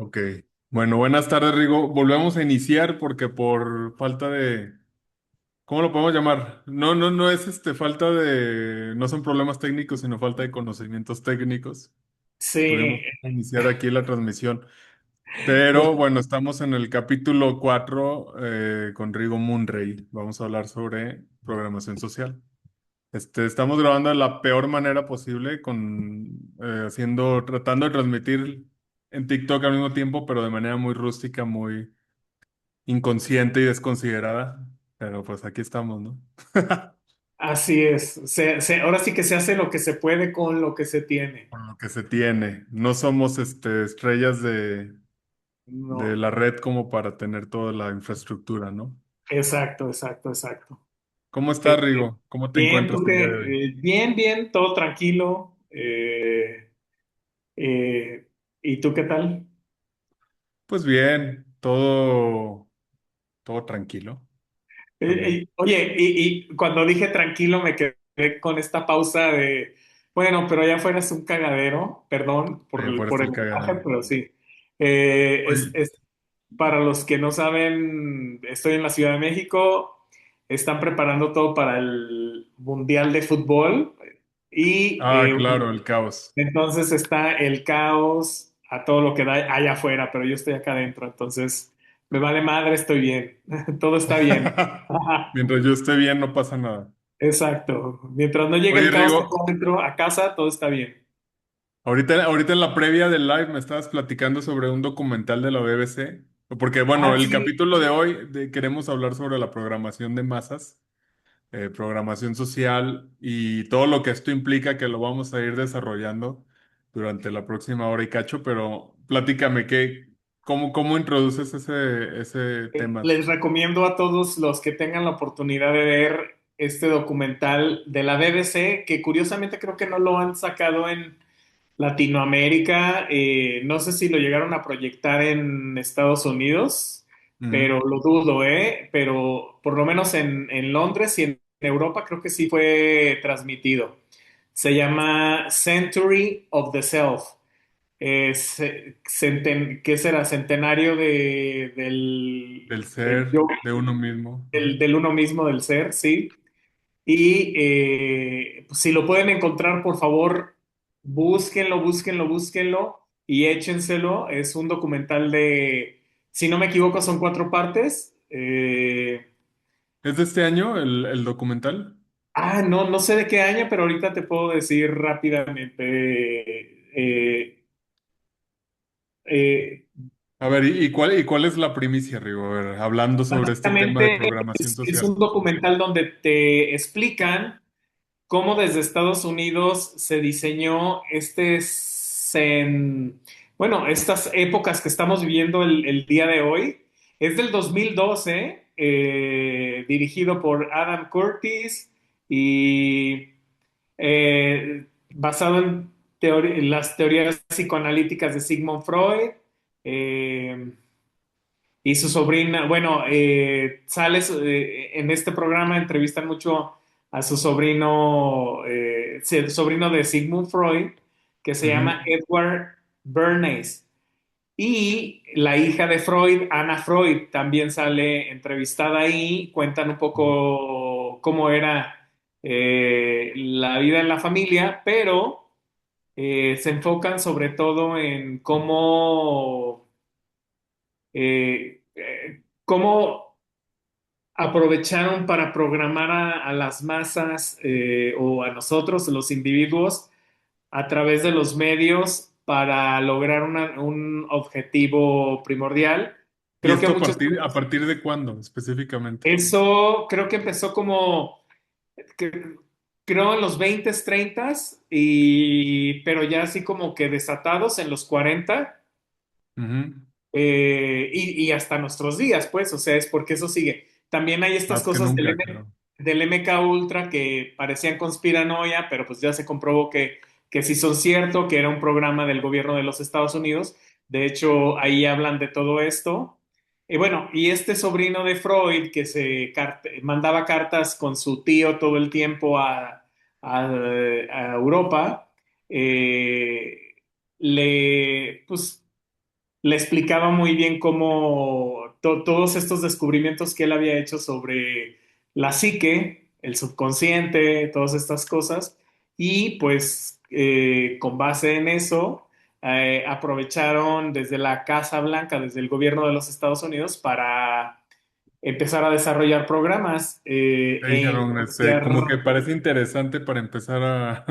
Ok. Bueno, buenas tardes, Rigo. Volvemos a iniciar porque por falta de, ¿cómo lo podemos llamar? No es falta de, no son problemas técnicos, sino falta de conocimientos técnicos. Sí, Tuvimos que iniciar aquí la transmisión. pues Pero bueno, estamos en el capítulo 4 con Rigo Munray. Vamos a hablar sobre programación social. Estamos grabando de la peor manera posible, tratando de transmitir en TikTok al mismo tiempo, pero de manera muy rústica, muy inconsciente y desconsiderada. Pero pues aquí estamos, ¿no? así es. Ahora sí que se hace lo que se puede con lo que se tiene. Con lo que se tiene. No somos estrellas de No, la red como para tener toda la infraestructura, ¿no? exacto, exacto, exacto. ¿Cómo Eh, estás, Rigo? ¿Cómo te bien, encuentras tú el que, día de hoy? bien, bien, todo tranquilo. Eh, ¿Y tú qué tal? Pues bien, todo tranquilo también. Oye, y cuando dije tranquilo me quedé con esta pausa de, bueno, pero allá afuera es un cagadero, perdón Allá afuera por está el el lenguaje, cagadero. pero sí. Oye, Para los que no saben, estoy en la Ciudad de México, están preparando todo para el Mundial de Fútbol y claro, el caos. entonces está el caos a todo lo que da allá afuera, pero yo estoy acá adentro, entonces me vale madre, estoy bien, todo está bien. Ajá, Mientras yo esté bien, no pasa nada. exacto, mientras no llegue el Oye, caos Rigo, acá adentro a casa, todo está bien. ahorita en la previa del live me estabas platicando sobre un documental de la BBC, porque bueno, Ah, el sí. capítulo de hoy queremos hablar sobre la programación de masas, programación social y todo lo que esto implica que lo vamos a ir desarrollando durante la próxima hora y cacho, pero platícame, cómo introduces ese tema? Les recomiendo a todos los que tengan la oportunidad de ver este documental de la BBC, que curiosamente creo que no lo han sacado en Latinoamérica. No sé si lo llegaron a proyectar en Estados Unidos, Ujú. pero lo dudo, ¿eh? Pero por lo menos en Londres y en Europa creo que sí fue transmitido. Se llama Century of the Self. ¿Qué será? Centenario Del del ser, yo, de uno mismo. Ajá. del uno mismo, del ser, sí. Y pues, si lo pueden encontrar, por favor, búsquenlo, búsquenlo, búsquenlo y échenselo. Es un documental de, si no me equivoco, son cuatro partes. ¿Es de este año el documental? No, no sé de qué año, pero ahorita te puedo decir rápidamente. Eh, A ver, ¿y cuál es la primicia, Rigo? A ver, hablando sobre este tema de Básicamente programación es un social. documental donde te explican cómo desde Estados Unidos se diseñó bueno, estas épocas que estamos viviendo el día de hoy. Es del 2012, dirigido por Adam Curtis y basado en las teorías psicoanalíticas de Sigmund Freud. eh, y su sobrina, bueno, en este programa, entrevistan mucho a su sobrino, sí, el sobrino de Sigmund Freud, que se Ujú. llama Edward Bernays. Y la hija de Freud, Anna Freud, también sale entrevistada ahí. Cuentan un poco cómo era la vida en la familia, pero se enfocan sobre todo en cómo aprovecharon para programar a las masas o a nosotros, los individuos, a través de los medios para lograr un objetivo primordial. ¿Y Creo que esto muchos, a partir de cuándo específicamente? eso creo que empezó que- creo en los 20, 30, pero ya así como que desatados en los 40. Ujú. Y hasta nuestros días, pues, o sea, es porque eso sigue. También hay estas Más que cosas nunca, creo. del MK Ultra que parecían conspiranoia, pero pues ya se comprobó que sí son cierto, que era un programa del gobierno de los Estados Unidos. De hecho, ahí hablan de todo esto. Y bueno, y este sobrino de Freud que mandaba cartas con su tío todo el tiempo a Europa, eh, pues le explicaba muy bien cómo todos estos descubrimientos que él había hecho sobre la psique, el subconsciente, todas estas cosas, y pues con base en eso, aprovecharon desde la Casa Blanca, desde el gobierno de los Estados Unidos, para empezar a desarrollar programas Te e dijeron, como que influenciar. parece interesante para empezar a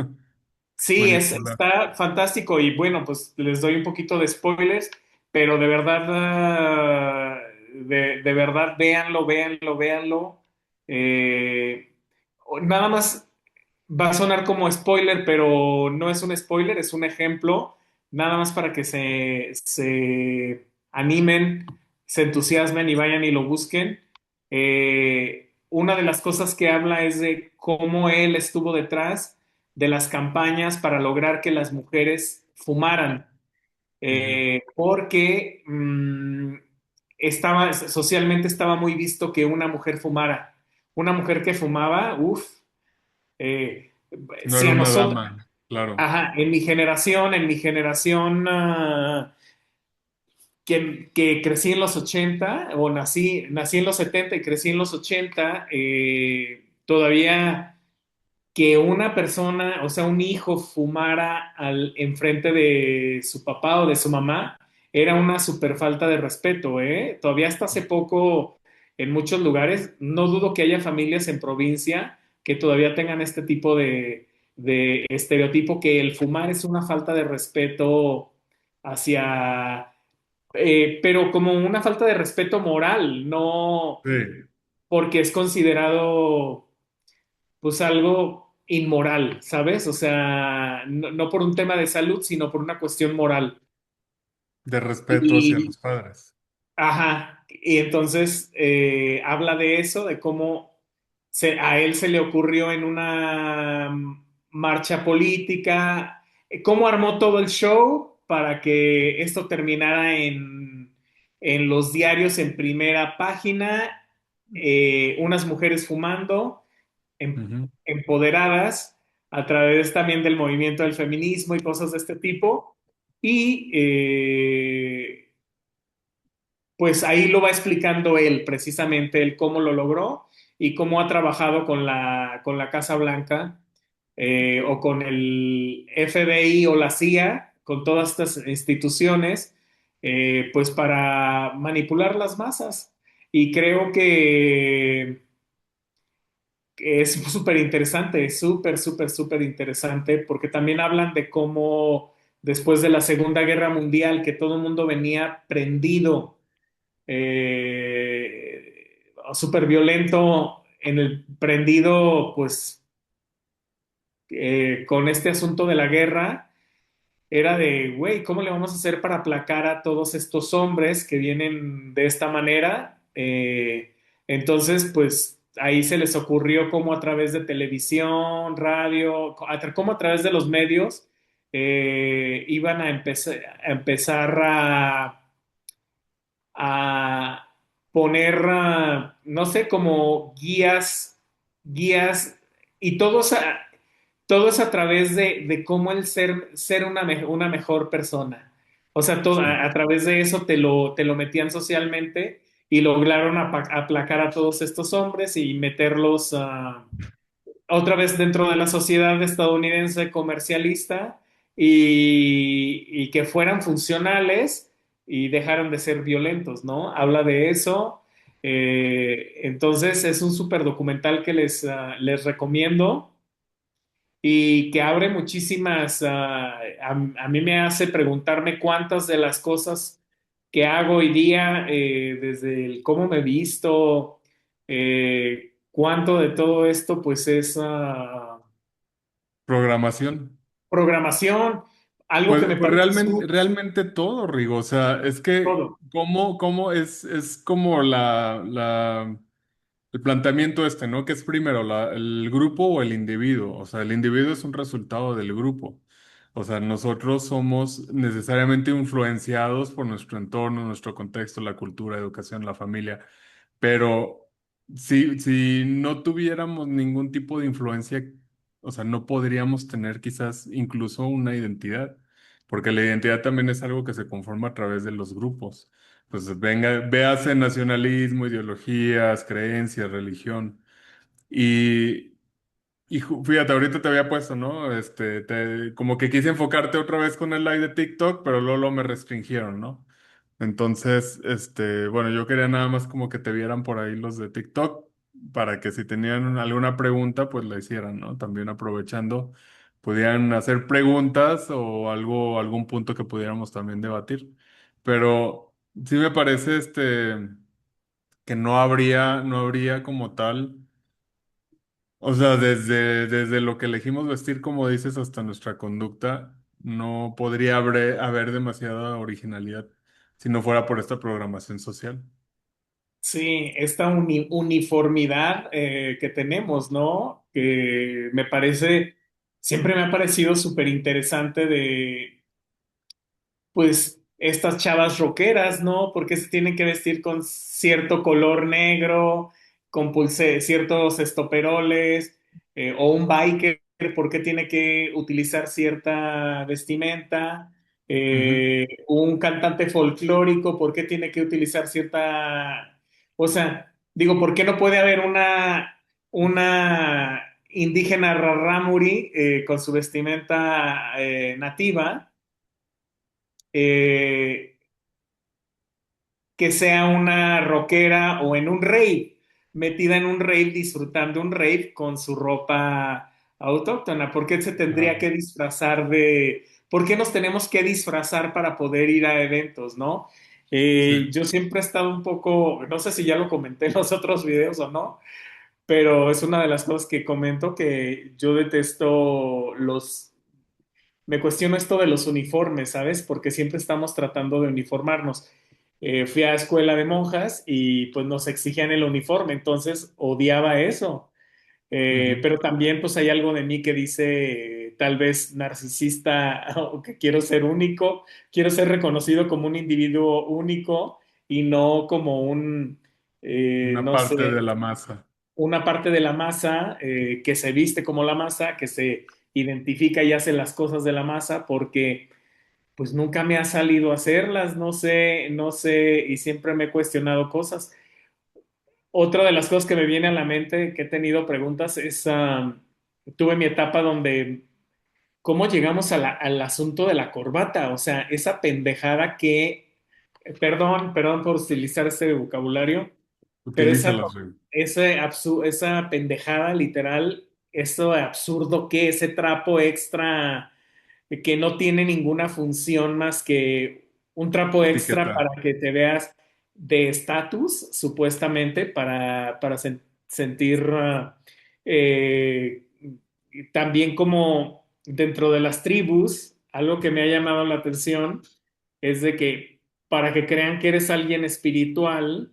Sí, manipular. está fantástico y bueno, pues les doy un poquito de spoilers, pero de verdad, de verdad, véanlo, véanlo, véanlo. Nada más va a sonar como spoiler, pero no es un spoiler, es un ejemplo, nada más para que se animen, se entusiasmen y vayan y lo busquen. Una de las cosas que habla es de cómo él estuvo detrás de las campañas para lograr que las mujeres fumaran, Ujú. porque socialmente estaba muy visto que una mujer fumara. Una mujer que fumaba, uff, eh, No si era a una nosotros, dama, claro. ajá, en mi generación que crecí en los 80 o nací en los 70 y crecí en los 80, todavía que una persona, o sea, un hijo fumara enfrente de su papá o de su mamá, era una super falta de respeto, ¿eh? Todavía hasta hace poco, en muchos lugares, no dudo que haya familias en provincia que todavía tengan este tipo de estereotipo, que el fumar es una falta de respeto hacia, pero como una falta de respeto moral, no Sí, porque es considerado pues algo inmoral, ¿sabes? O sea, no por un tema de salud, sino por una cuestión moral. de respeto hacia Y, los padres. ajá, y entonces habla de eso, de cómo a él se le ocurrió en una marcha política, cómo armó todo el show para que esto terminara en los diarios en primera página, unas mujeres fumando Ujú. empoderadas a través también del movimiento del feminismo y cosas de este tipo. Y pues ahí lo va explicando él, precisamente, él cómo lo logró y cómo ha trabajado con la Casa Blanca o con el FBI o la CIA, con todas estas instituciones, pues para manipular las masas. Y creo que es súper interesante, es súper, súper, súper interesante, porque también hablan de cómo después de la Segunda Guerra Mundial, que todo el mundo venía prendido, súper violento, en el prendido, pues, con este asunto de la guerra, era de, güey, ¿cómo le vamos a hacer para aplacar a todos estos hombres que vienen de esta manera? Entonces, pues ahí se les ocurrió cómo a través de televisión, radio, cómo a través de los medios iban a empezar a poner, no sé, como guías, y todo es a través de cómo el ser una mejor persona. O sea, Sí. a través de eso te lo metían socialmente y lograron aplacar a todos estos hombres y meterlos otra vez dentro de la sociedad estadounidense comercialista y que fueran funcionales y dejaran de ser violentos, ¿no? Habla de eso. Entonces es un súper documental que les recomiendo y que abre muchísimas, a mí me hace preguntarme cuántas de las cosas que hago hoy día, desde el cómo me visto, cuánto de todo esto pues es Programación. programación, algo que me Pues parece realmente todo, Rigo. O sea, es que todo, cómo es como el planteamiento este, ¿no? Que es primero el grupo o el individuo. O sea, el individuo es un resultado del grupo. O sea, nosotros somos necesariamente influenciados por nuestro entorno, nuestro contexto, la cultura, educación, la familia. Pero si no tuviéramos ningún tipo de influencia, o sea, no podríamos tener quizás incluso una identidad. porque la identidad también es algo que se conforma a través de los grupos. Pues venga, véase nacionalismo, ideologías, creencias, religión. Y, fíjate, ahorita te había puesto, ¿no? Como que quise enfocarte otra vez con el live de TikTok, pero luego me restringieron, ¿no? Entonces, bueno, yo quería nada más como que te vieran por ahí los de TikTok para que si tenían alguna pregunta, pues la hicieran, ¿no? También aprovechando, pudieran hacer preguntas o algo, algún punto que pudiéramos también debatir. Pero sí me parece, que no habría como tal. O sea, desde lo que elegimos vestir, como dices, hasta nuestra conducta, no podría haber demasiada originalidad si no fuera por esta programación social. Sí, esta uniformidad que tenemos, ¿no? Que me parece, siempre me ha parecido súper interesante de, pues, estas chavas rockeras, ¿no? ¿Por qué se tienen que vestir con cierto color negro, con ciertos estoperoles, o un biker, ¿por qué tiene que utilizar cierta vestimenta? Ujú. Un cantante folclórico, ¿por qué tiene que utilizar cierta... O sea, digo, ¿por qué no puede haber una indígena rarámuri con su vestimenta nativa? eh, que sea una rockera o en un rave, metida en un rave, disfrutando un rave con su ropa autóctona. ¿Por qué se tendría Claro. que disfrazar de... ¿Por qué nos tenemos que disfrazar para poder ir a eventos, no? Sí. Yo siempre he estado un poco, no sé si ya lo comenté en los otros videos o no, pero es una de las cosas que comento que yo detesto me cuestiono esto de los uniformes, ¿sabes? Porque siempre estamos tratando de uniformarnos. Fui a escuela de monjas y pues nos exigían el uniforme, entonces odiaba eso. Ujú. Pero también pues hay algo de mí que dice tal vez narcisista o que quiero ser único, quiero ser reconocido como un individuo único y no como Una no parte de sé, la masa. una parte de la masa que se viste como la masa, que se identifica y hace las cosas de la masa, porque pues nunca me ha salido a hacerlas, no sé, no sé, y siempre me he cuestionado cosas. Otra de las cosas que me viene a la mente, que he tenido preguntas, es, tuve mi etapa donde, ¿cómo llegamos al asunto de la corbata? O sea, esa pendejada que, perdón por utilizar este vocabulario, pero Utilízalas, güey. esa pendejada literal, eso absurdo que ese trapo extra que no tiene ninguna función más que un trapo extra Etiqueta. para que te veas de estatus, supuestamente, para sentir eh, también como dentro de las tribus, algo que me ha llamado la atención es de que para que crean que eres alguien espiritual,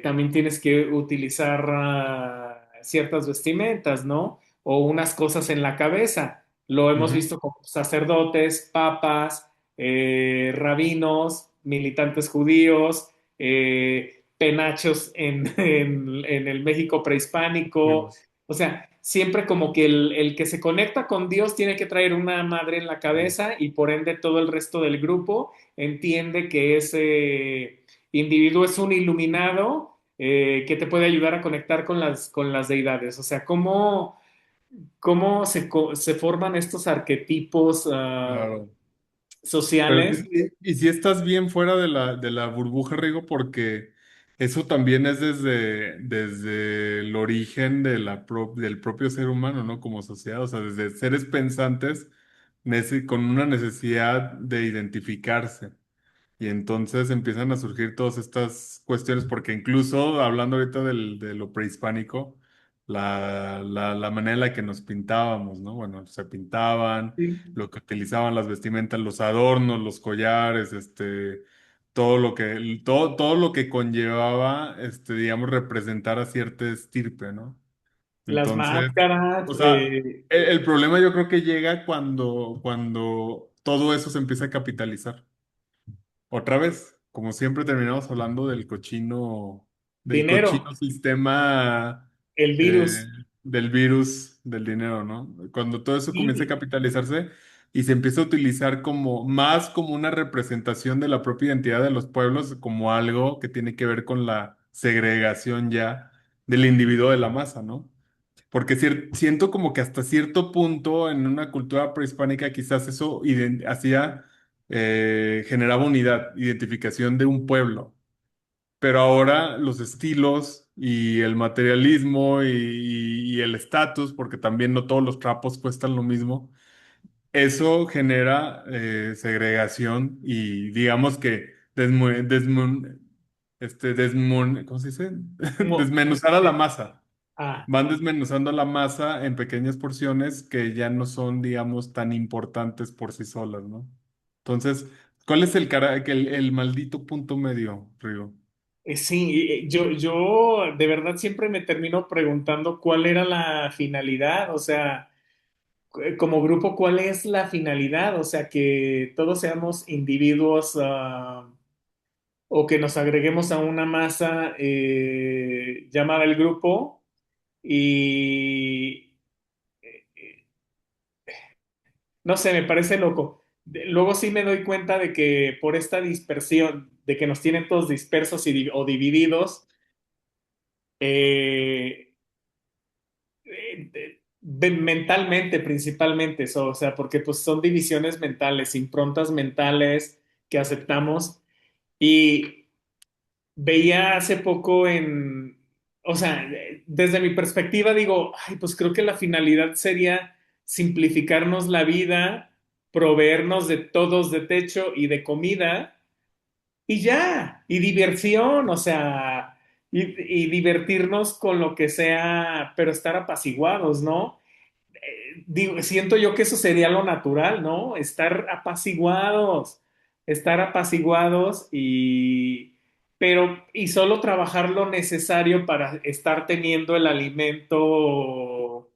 también tienes que utilizar ciertas vestimentas, ¿no? O unas cosas en la cabeza. Lo hemos Ujú. visto con sacerdotes, papas, rabinos, militantes judíos, penachos en el México prehispánico. Pues, O sea, siempre como que el que se conecta con Dios tiene que traer una madre en la sí. cabeza y por ende todo el resto del grupo entiende que ese individuo es un iluminado que te puede ayudar a conectar con las deidades. O sea, cómo se forman estos arquetipos Claro. Pero sociales. y si estás bien fuera de la burbuja, Rigo, porque eso también es desde el origen del propio ser humano, ¿no? Como sociedad, o sea, desde seres pensantes con una necesidad de identificarse. Y entonces empiezan a surgir todas estas cuestiones, porque incluso hablando ahorita de lo prehispánico, la manera en la que nos pintábamos, ¿no? Bueno, se pintaban, Sí. lo que utilizaban las vestimentas, los adornos, los collares, todo lo que conllevaba, digamos, representar a cierta estirpe, ¿no? Las Entonces, máscaras, o sea, el problema yo creo que llega cuando todo eso se empieza a capitalizar. Otra vez, como siempre terminamos hablando del cochino dinero, sistema el eh, virus. del virus del dinero, ¿no? Cuando todo eso comienza a Y capitalizarse, y se empieza a utilizar como más como una representación de la propia identidad de los pueblos, como algo que tiene que ver con la segregación ya del individuo de la masa, ¿no? Porque siento como que hasta cierto punto en una cultura prehispánica quizás eso hacía, generaba unidad, identificación de un pueblo. Pero ahora los estilos y el materialismo y el estatus, porque también no todos los trapos cuestan lo mismo, eso genera segregación y digamos que ¿cómo se dice? Mo- Desmenuzar a la masa. ah, Van desmenuzando la masa en pequeñas porciones que ya no son, digamos, tan importantes por sí solas, ¿no? Entonces, ¿cuál es el maldito punto medio, Rigo? sí, yo de verdad siempre me termino preguntando cuál era la finalidad, o sea, como grupo, ¿cuál es la finalidad? O sea, que todos seamos individuos, o que nos agreguemos a una masa llamada el grupo y no sé, me parece loco. Luego sí me doy cuenta de que por esta dispersión, de que nos tienen todos dispersos o divididos, eh, mentalmente principalmente, o sea, porque pues son divisiones mentales, improntas mentales que aceptamos. Y veía hace poco o sea, desde mi perspectiva digo, ay, pues creo que la finalidad sería simplificarnos la vida, proveernos de todos de techo y de comida y ya, y diversión, o sea, y divertirnos con lo que sea, pero estar apaciguados, ¿no? Digo, siento yo que eso sería lo natural, ¿no? Estar apaciguados pero, y solo trabajar lo necesario para estar teniendo el alimento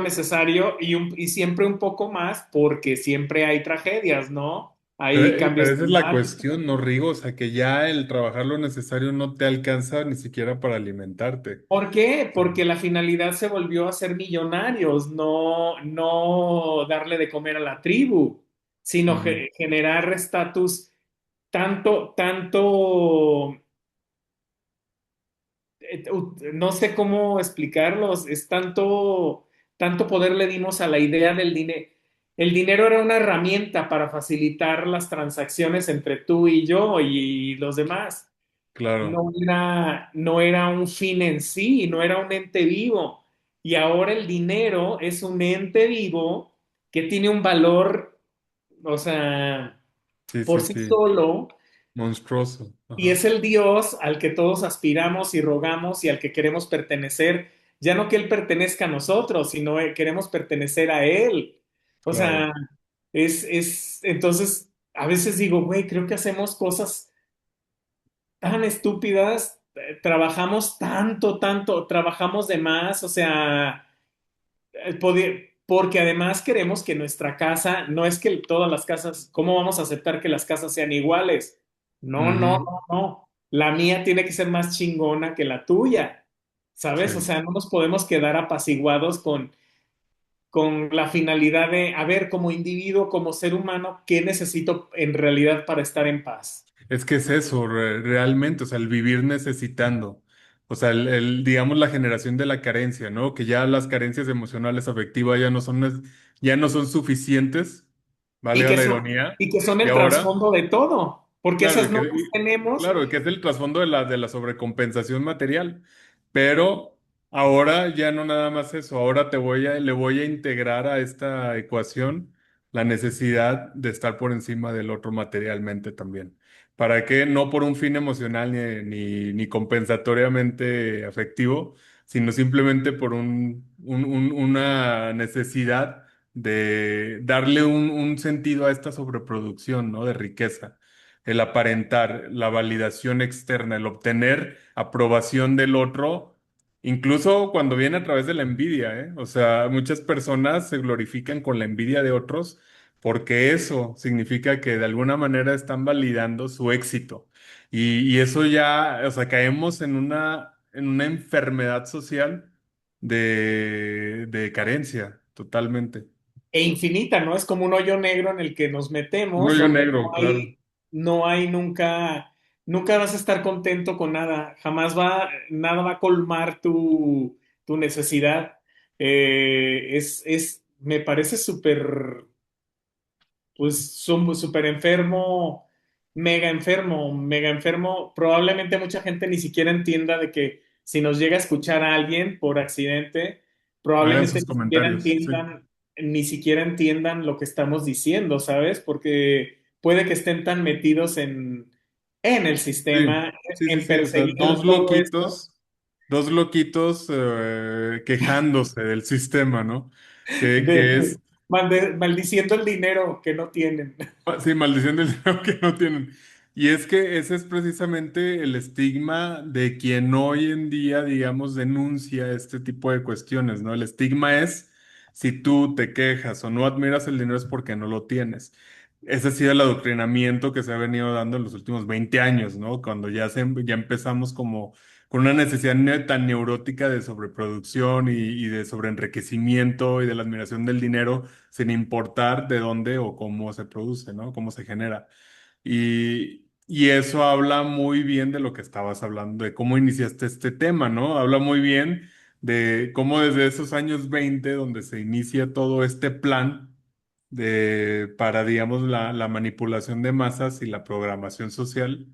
necesario y siempre un poco más, porque siempre hay tragedias, ¿no? Hay Pero cambios esa es la climáticos. cuestión, ¿no, Rigo? O sea, que ya el trabajar lo necesario no te alcanza ni siquiera para alimentarte. ¿Por qué? Porque la finalidad se volvió a ser millonarios, no darle de comer a la tribu, sino Ujú. generar estatus tanto, no sé cómo explicarlos, es tanto poder le dimos a la idea del dinero. El dinero era una herramienta para facilitar las transacciones entre tú y yo y los demás. Claro, No era un fin en sí, no era un ente vivo. Y ahora el dinero es un ente vivo que tiene un valor, o sea, sí, por sí, sí sí. solo, Monstruoso. y Ajá. es el Dios al que todos aspiramos y rogamos y al que queremos pertenecer. Ya no que Él pertenezca a nosotros, sino queremos pertenecer a Él. O Claro. sea, entonces, a veces digo, güey, creo que hacemos cosas tan estúpidas, trabajamos tanto, trabajamos de más, o sea, porque además queremos que nuestra casa, no es que todas las casas, ¿cómo vamos a aceptar que las casas sean iguales? No, no, Ujú. no, no. La mía tiene que ser más chingona que la tuya, ¿sabes? O Sí. sea, no nos podemos quedar apaciguados con la finalidad de, a ver, como individuo, como ser humano, ¿qué necesito en realidad para estar en paz? Es que es eso, realmente, o sea, el vivir necesitando. O sea, digamos, la generación de la carencia, ¿no? Que ya las carencias emocionales, afectivas ya no son suficientes, Y valga que la son, ironía. y que son Y el ahora, trasfondo de todo, porque claro, esas no las tenemos. claro, que es el trasfondo de la sobrecompensación material. Pero ahora ya no nada más eso, ahora le voy a integrar a esta ecuación la necesidad de estar por encima del otro materialmente también. ¿Para qué? No por un fin emocional ni compensatoriamente afectivo, sino simplemente por una necesidad de darle un sentido a esta sobreproducción, ¿no? De riqueza, el aparentar, la validación externa, el obtener aprobación del otro, incluso cuando viene a través de la envidia, ¿eh? O sea, muchas personas se glorifican con la envidia de otros porque eso significa que de alguna manera están validando su éxito. Y eso ya, o sea, caemos en una enfermedad social de carencia, totalmente. e infinita, ¿no? Es como un hoyo negro en el que nos Un metemos, hoyo donde negro, claro. no hay nunca, nunca vas a estar contento con nada, jamás nada va a colmar tu necesidad. Me parece súper, pues, súper enfermo, mega enfermo. Probablemente mucha gente ni siquiera entienda de que si nos llega a escuchar a alguien por accidente, Hagan probablemente sus comentarios, sí. ni siquiera entiendan lo que estamos diciendo, ¿sabes? Porque puede que estén tan metidos en el Sí, sistema, sí, sí, en sí. O sea, perseguir todo esto, dos loquitos quejándose del sistema, ¿no? Que de es maldiciendo el dinero que no tienen. Sí, maldición del dinero que no tienen. Y es que ese es precisamente el estigma de quien hoy en día, digamos, denuncia este tipo de cuestiones, ¿no? El estigma es si tú te quejas o no admiras el dinero es porque no lo tienes. Ese ha sido el adoctrinamiento que se ha venido dando en los últimos 20 años, ¿no? Cuando ya empezamos como con una necesidad tan neurótica de sobreproducción y de sobreenriquecimiento y de la admiración del dinero sin importar de dónde o cómo se produce, ¿no? Cómo se genera. Y eso habla muy bien de lo que estabas hablando, de cómo iniciaste este tema, ¿no? Habla muy bien de cómo desde esos años 20, donde se inicia todo este plan para, digamos, la manipulación de masas y la programación social,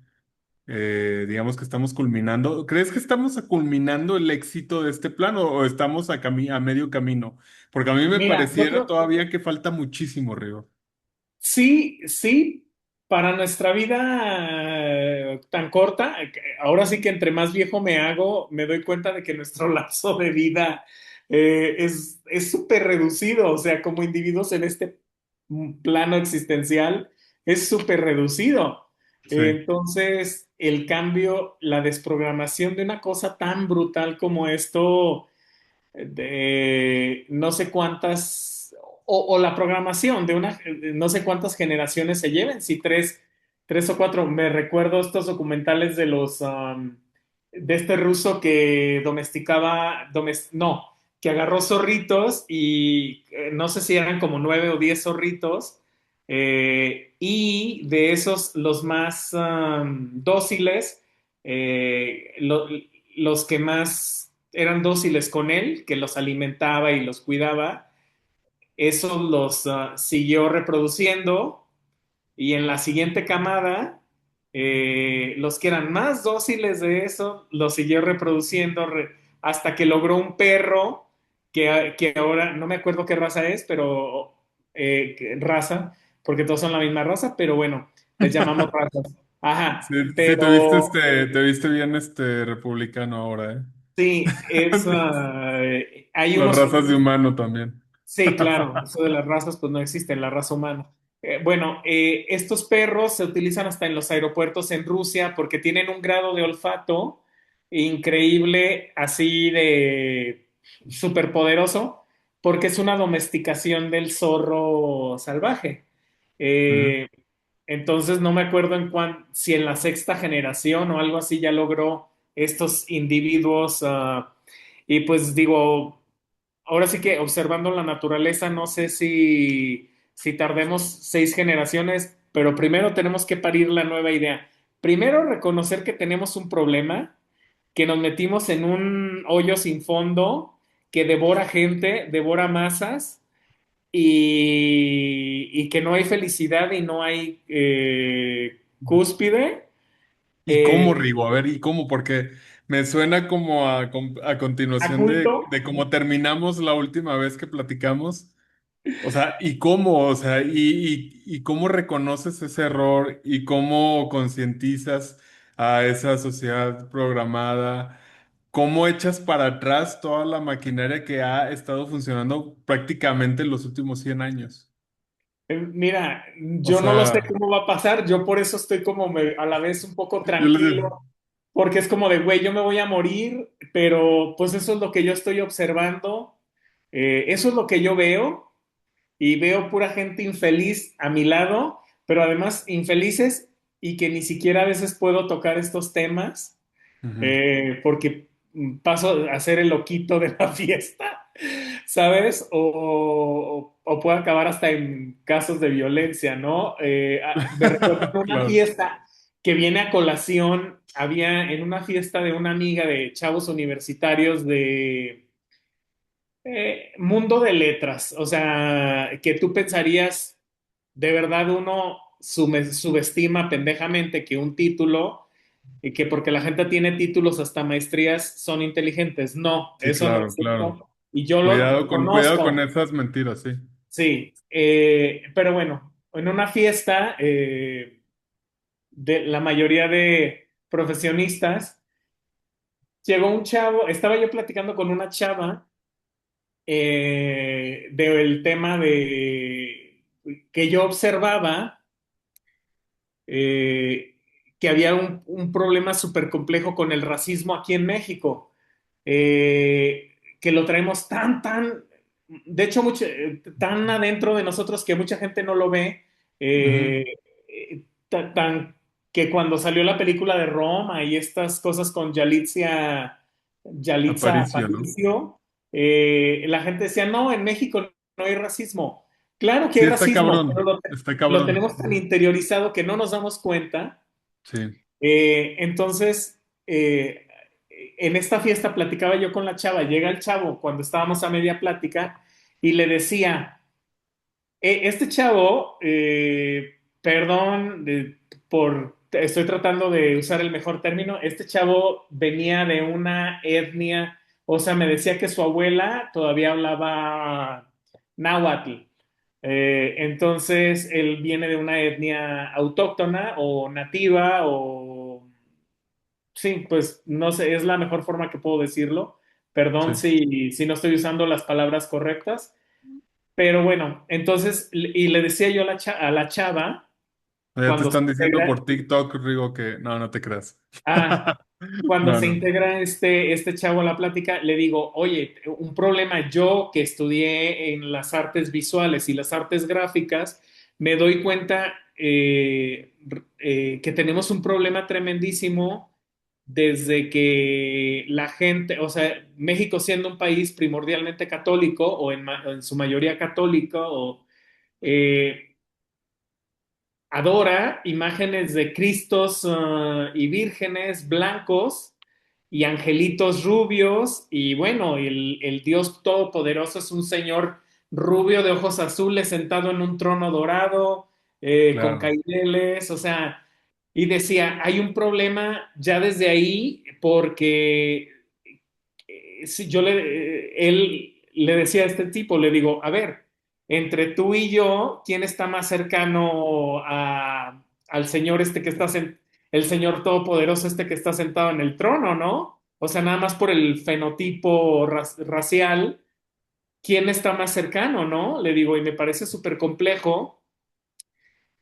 digamos que estamos culminando. ¿Crees que estamos culminando el éxito de este plan o estamos a medio camino? Porque a mí me Mira, yo pareciera creo. todavía que falta muchísimo, Río. Sí, sí, para nuestra vida tan corta, ahora sí que entre más viejo me hago, me doy cuenta de que nuestro lapso de vida es súper reducido, o sea, como individuos en este plano existencial, es súper reducido. Sí. Entonces, el cambio, la desprogramación de una cosa tan brutal como esto de no sé cuántas, o la programación de no sé cuántas generaciones se lleven, si tres o cuatro. Me recuerdo estos documentales de este ruso que no, que agarró zorritos y no sé si eran como 9 o 10 zorritos, y de esos los más dóciles, los que más eran dóciles con él, que los alimentaba y los cuidaba, esos los siguió reproduciendo y en la siguiente camada, los que eran más dóciles de eso, los siguió reproduciendo hasta que logró un perro que ahora no me acuerdo qué raza es, pero raza, porque todos son la misma raza, pero bueno, les llamamos razas. Sí, Ajá, sí, pero te viste bien republicano ahora, ¿eh? sí, hay Las unos. razas de humano también. Sí, claro, eso de las razas pues no existe en la raza humana. Bueno, estos perros se utilizan hasta en los aeropuertos en Rusia porque tienen un grado de olfato increíble, así de súper poderoso, porque es una domesticación del zorro salvaje. Mm. Eh, entonces no me acuerdo si en la sexta generación o algo así ya logró estos individuos, y pues digo, ahora sí que observando la naturaleza, no sé si tardemos 6 generaciones, pero primero tenemos que parir la nueva idea. Primero, reconocer que tenemos un problema, que nos metimos en un hoyo sin fondo, que devora gente, devora masas y que no hay felicidad y no hay cúspide. ¿Y cómo, eh, Rigo? A ver, ¿y cómo? Porque me suena como a a continuación culto. de cómo terminamos la última vez que platicamos. O sea, ¿y cómo? O sea, y cómo reconoces ese error y cómo concientizas a esa sociedad programada? ¿Cómo echas para atrás toda la maquinaria que ha estado funcionando prácticamente los últimos 100 años? Mira, O yo no lo sé sea, cómo va a pasar, yo por eso estoy como a la vez un poco yo les tranquilo, digo. porque es como de, güey, yo me voy a morir, pero pues eso es lo que yo estoy observando, eso es lo que yo veo, y veo pura gente infeliz a mi lado, pero además infelices y que ni siquiera a veces puedo tocar estos temas, Ujú. porque paso a ser el loquito de la fiesta, ¿sabes? o puede acabar hasta en casos de violencia, ¿no? Me recuerdo en una Claro, fiesta que viene a colación, había en una fiesta de una amiga de chavos universitarios de mundo de letras, o sea, que tú pensarías, de verdad uno subestima pendejamente que un título y que porque la gente tiene títulos hasta maestrías son inteligentes. No, sí, eso no es claro, claro. cierto. Y yo lo Cuidado con conozco, esas mentiras, sí. sí. Pero bueno, en una fiesta de la mayoría de profesionistas, llegó un chavo, estaba yo platicando con una chava del tema de que yo observaba eh, que había un problema súper complejo con el racismo aquí en México, que lo traemos de hecho, tan adentro de nosotros que mucha gente no lo ve, Ujú. tan que cuando salió la película de Roma y estas cosas con Yalitza Aparicio, ¿no? Aparicio, la gente decía, no, en México no hay racismo. Claro que Sí, hay racismo, pero está lo cabrón. tenemos tan interiorizado que no nos damos cuenta. Sí, Entonces, en esta fiesta platicaba yo con la chava, llega el chavo cuando estábamos a media plática y le decía, este chavo, perdón estoy tratando de usar el mejor término, este chavo venía de una etnia, o sea, me decía que su abuela todavía hablaba náhuatl. Entonces, él viene de una etnia autóctona o nativa o sí, pues no sé, es la mejor forma que puedo decirlo. Perdón sí. si no estoy usando las palabras correctas, pero bueno, entonces, y le decía yo a a la chava, Ya te cuando se están diciendo integra, por TikTok, Rigo, que no, no te creas. ah, cuando No, se no. integra este chavo a la plática, le digo, oye, un problema, yo que estudié en las artes visuales y las artes gráficas, me doy cuenta que tenemos un problema tremendísimo desde que la gente, o sea, México siendo un país primordialmente católico o o en su mayoría católico, eh, adora imágenes de Cristos y vírgenes blancos y angelitos rubios y bueno, el Dios Todopoderoso es un señor rubio de ojos azules sentado en un trono dorado con Claro, caideles, o sea, y decía, hay un problema ya desde ahí porque si yo él le decía a este tipo, le digo, a ver, entre tú y yo, ¿quién está más cercano al señor este el señor todopoderoso este que está sentado en el trono, ¿no? O sea, nada más por el fenotipo racial, ¿quién está más cercano, no? Le digo, y me parece súper complejo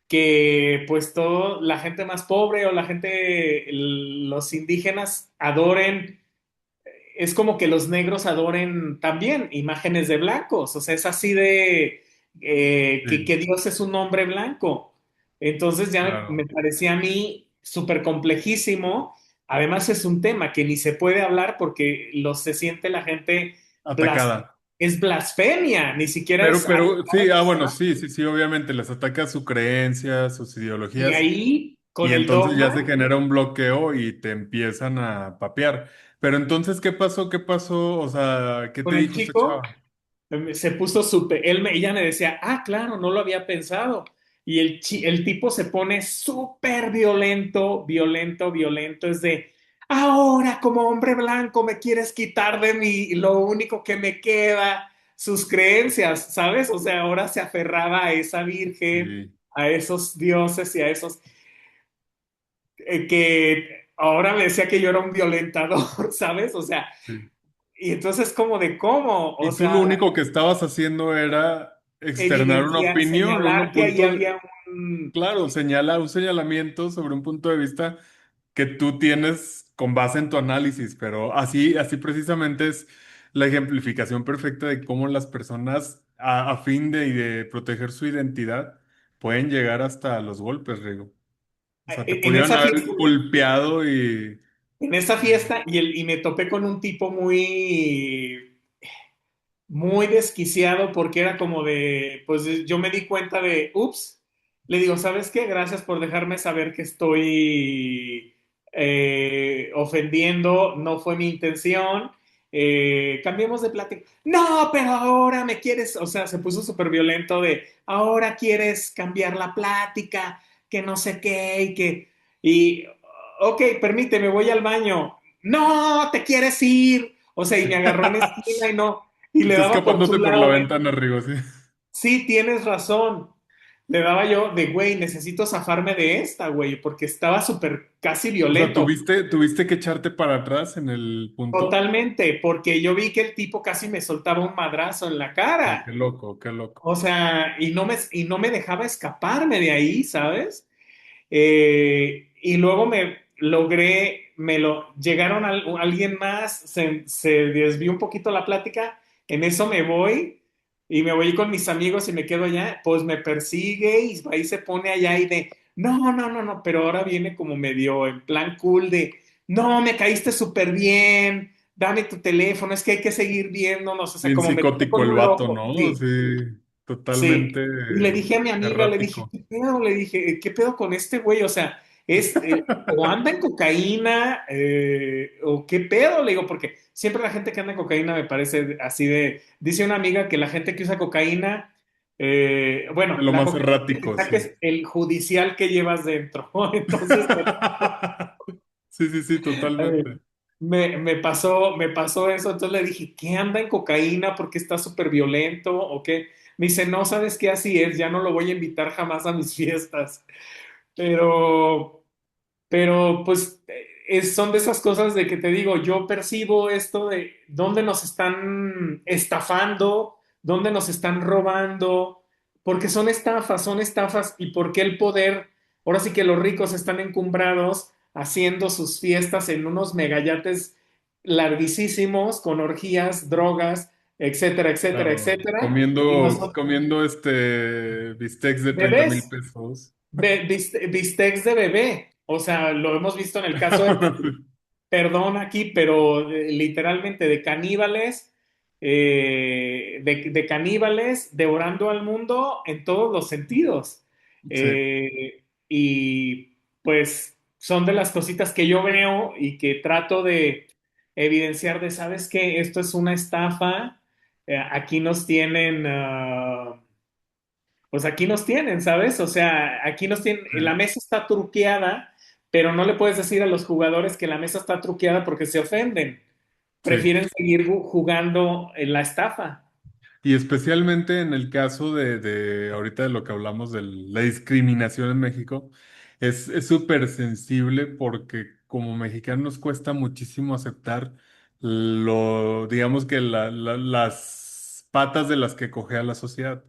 que pues la gente más pobre o la gente, los indígenas adoren es como que los negros adoren también imágenes de blancos, o sea, es así de sí, que Dios es un hombre blanco. Entonces ya me claro. parecía a mí súper complejísimo. Además es un tema que ni se puede hablar porque se siente la gente Atacada. es blasfemia, ni siquiera es algo Sí, para bueno, pensar. sí, sí, sí, obviamente les ataca su creencia, sus Y ideologías, ahí, con y el entonces ya se dogma, genera un bloqueo y te empiezan a papear. Pero entonces, ¿qué pasó? ¿Qué pasó? O sea, ¿qué te con el dijo esta chico, chava? se puso súper, ella me decía, ah, claro, no lo había pensado. Y el tipo se pone súper violento, violento, violento. Es de, ahora como hombre blanco me quieres quitar de mí lo único que me queda, sus creencias, ¿sabes? O sea, ahora se aferraba a esa virgen, Sí, a esos dioses y a esos que ahora me decía que yo era un violentador, ¿sabes? O sea, sí. y entonces como de cómo, o Y tú lo sea, único que estabas haciendo era externar una evidenciar, opinión, señalar que ahí había un... claro, un señalamiento sobre un punto de vista que tú tienes con base en tu análisis, pero así precisamente es la ejemplificación perfecta de cómo las personas, a fin de proteger su identidad, pueden llegar hasta los golpes, Rigo. O sea, te En pudieron esa haber fiesta, golpeado y... en esa fiesta y me topé con un tipo muy muy desquiciado porque era como de, pues yo me di cuenta de, ups, le digo, ¿sabes qué? Gracias por dejarme saber que estoy ofendiendo, no fue mi intención. Cambiemos de plática. No, pero ahora me quieres, o sea, se puso súper violento de, ahora quieres cambiar la plática, que no sé qué, y, ok, permíteme, voy al baño. No, te quieres ir. O sea, y me agarró en esquina y no, y Y le tú daba por su escapándote por la lado. ventana arriba, sí. Sí, tienes razón. Le daba yo de, güey, necesito zafarme de esta, güey, porque estaba súper casi O sea, violento. tuviste que echarte para atrás en el punto. Totalmente, porque yo vi que el tipo casi me soltaba un madrazo en la Oh, qué cara. loco, qué loco. O sea, y no me dejaba escaparme de ahí, ¿sabes? Y luego llegaron alguien más, se desvió un poquito la plática, en eso me voy y me voy con mis amigos y me quedo allá, pues me persigue y ahí se pone allá y de, no, no, no, no, pero ahora viene como medio en plan cool de, no, me caíste súper bien, dame tu teléfono, es que hay que seguir viéndonos, o sea, Bien como me tocó psicótico con el un vato, loco, ¿no? sí. Sí, Sí, totalmente y le dije a mi amiga, le dije, errático. ¿qué pedo? Le dije, ¿qué pedo con este güey? O sea, o anda en cocaína, o qué pedo, le digo, porque siempre la gente que anda en cocaína me parece así de, dice una amiga que la gente que usa cocaína, De bueno, lo la más cocaína que te errático, sí. saques el judicial que llevas dentro. Entonces, Sí, sí, sí, eh, totalmente. me pasó eso, entonces le dije, ¿qué anda en cocaína? ¿Por qué está súper violento? ¿O qué? Me dice, no, ¿sabes qué? Así es, ya no lo voy a invitar jamás a mis fiestas. Pero, pero pues son de esas cosas de que te digo, yo percibo esto de dónde nos están estafando, dónde nos están robando, porque son estafas, y por qué el poder, ahora sí que los ricos están encumbrados haciendo sus fiestas en unos megayates larguísimos, con orgías, drogas, etcétera, etcétera, Claro. etcétera, y Comiendo, nosotros, comiendo bistecs de 30,000 pesos. bistecs de bebé, o sea, lo hemos visto en el caso de perdón aquí, pero literalmente de caníbales, de caníbales devorando al mundo en todos los sentidos. Sí. Y pues son de las cositas que yo veo y que trato de evidenciar de, ¿sabes qué? Esto es una estafa. Aquí nos tienen, pues aquí nos tienen, ¿sabes? O sea, aquí nos tienen, la Sí. mesa está truqueada, pero no le puedes decir a los jugadores que la mesa está truqueada porque se ofenden. Sí. Prefieren seguir jugando en la estafa. Y especialmente en el caso de ahorita de lo que hablamos de la discriminación en México, es súper sensible porque como mexicanos nos cuesta muchísimo aceptar digamos que las patas de las que cojea la sociedad.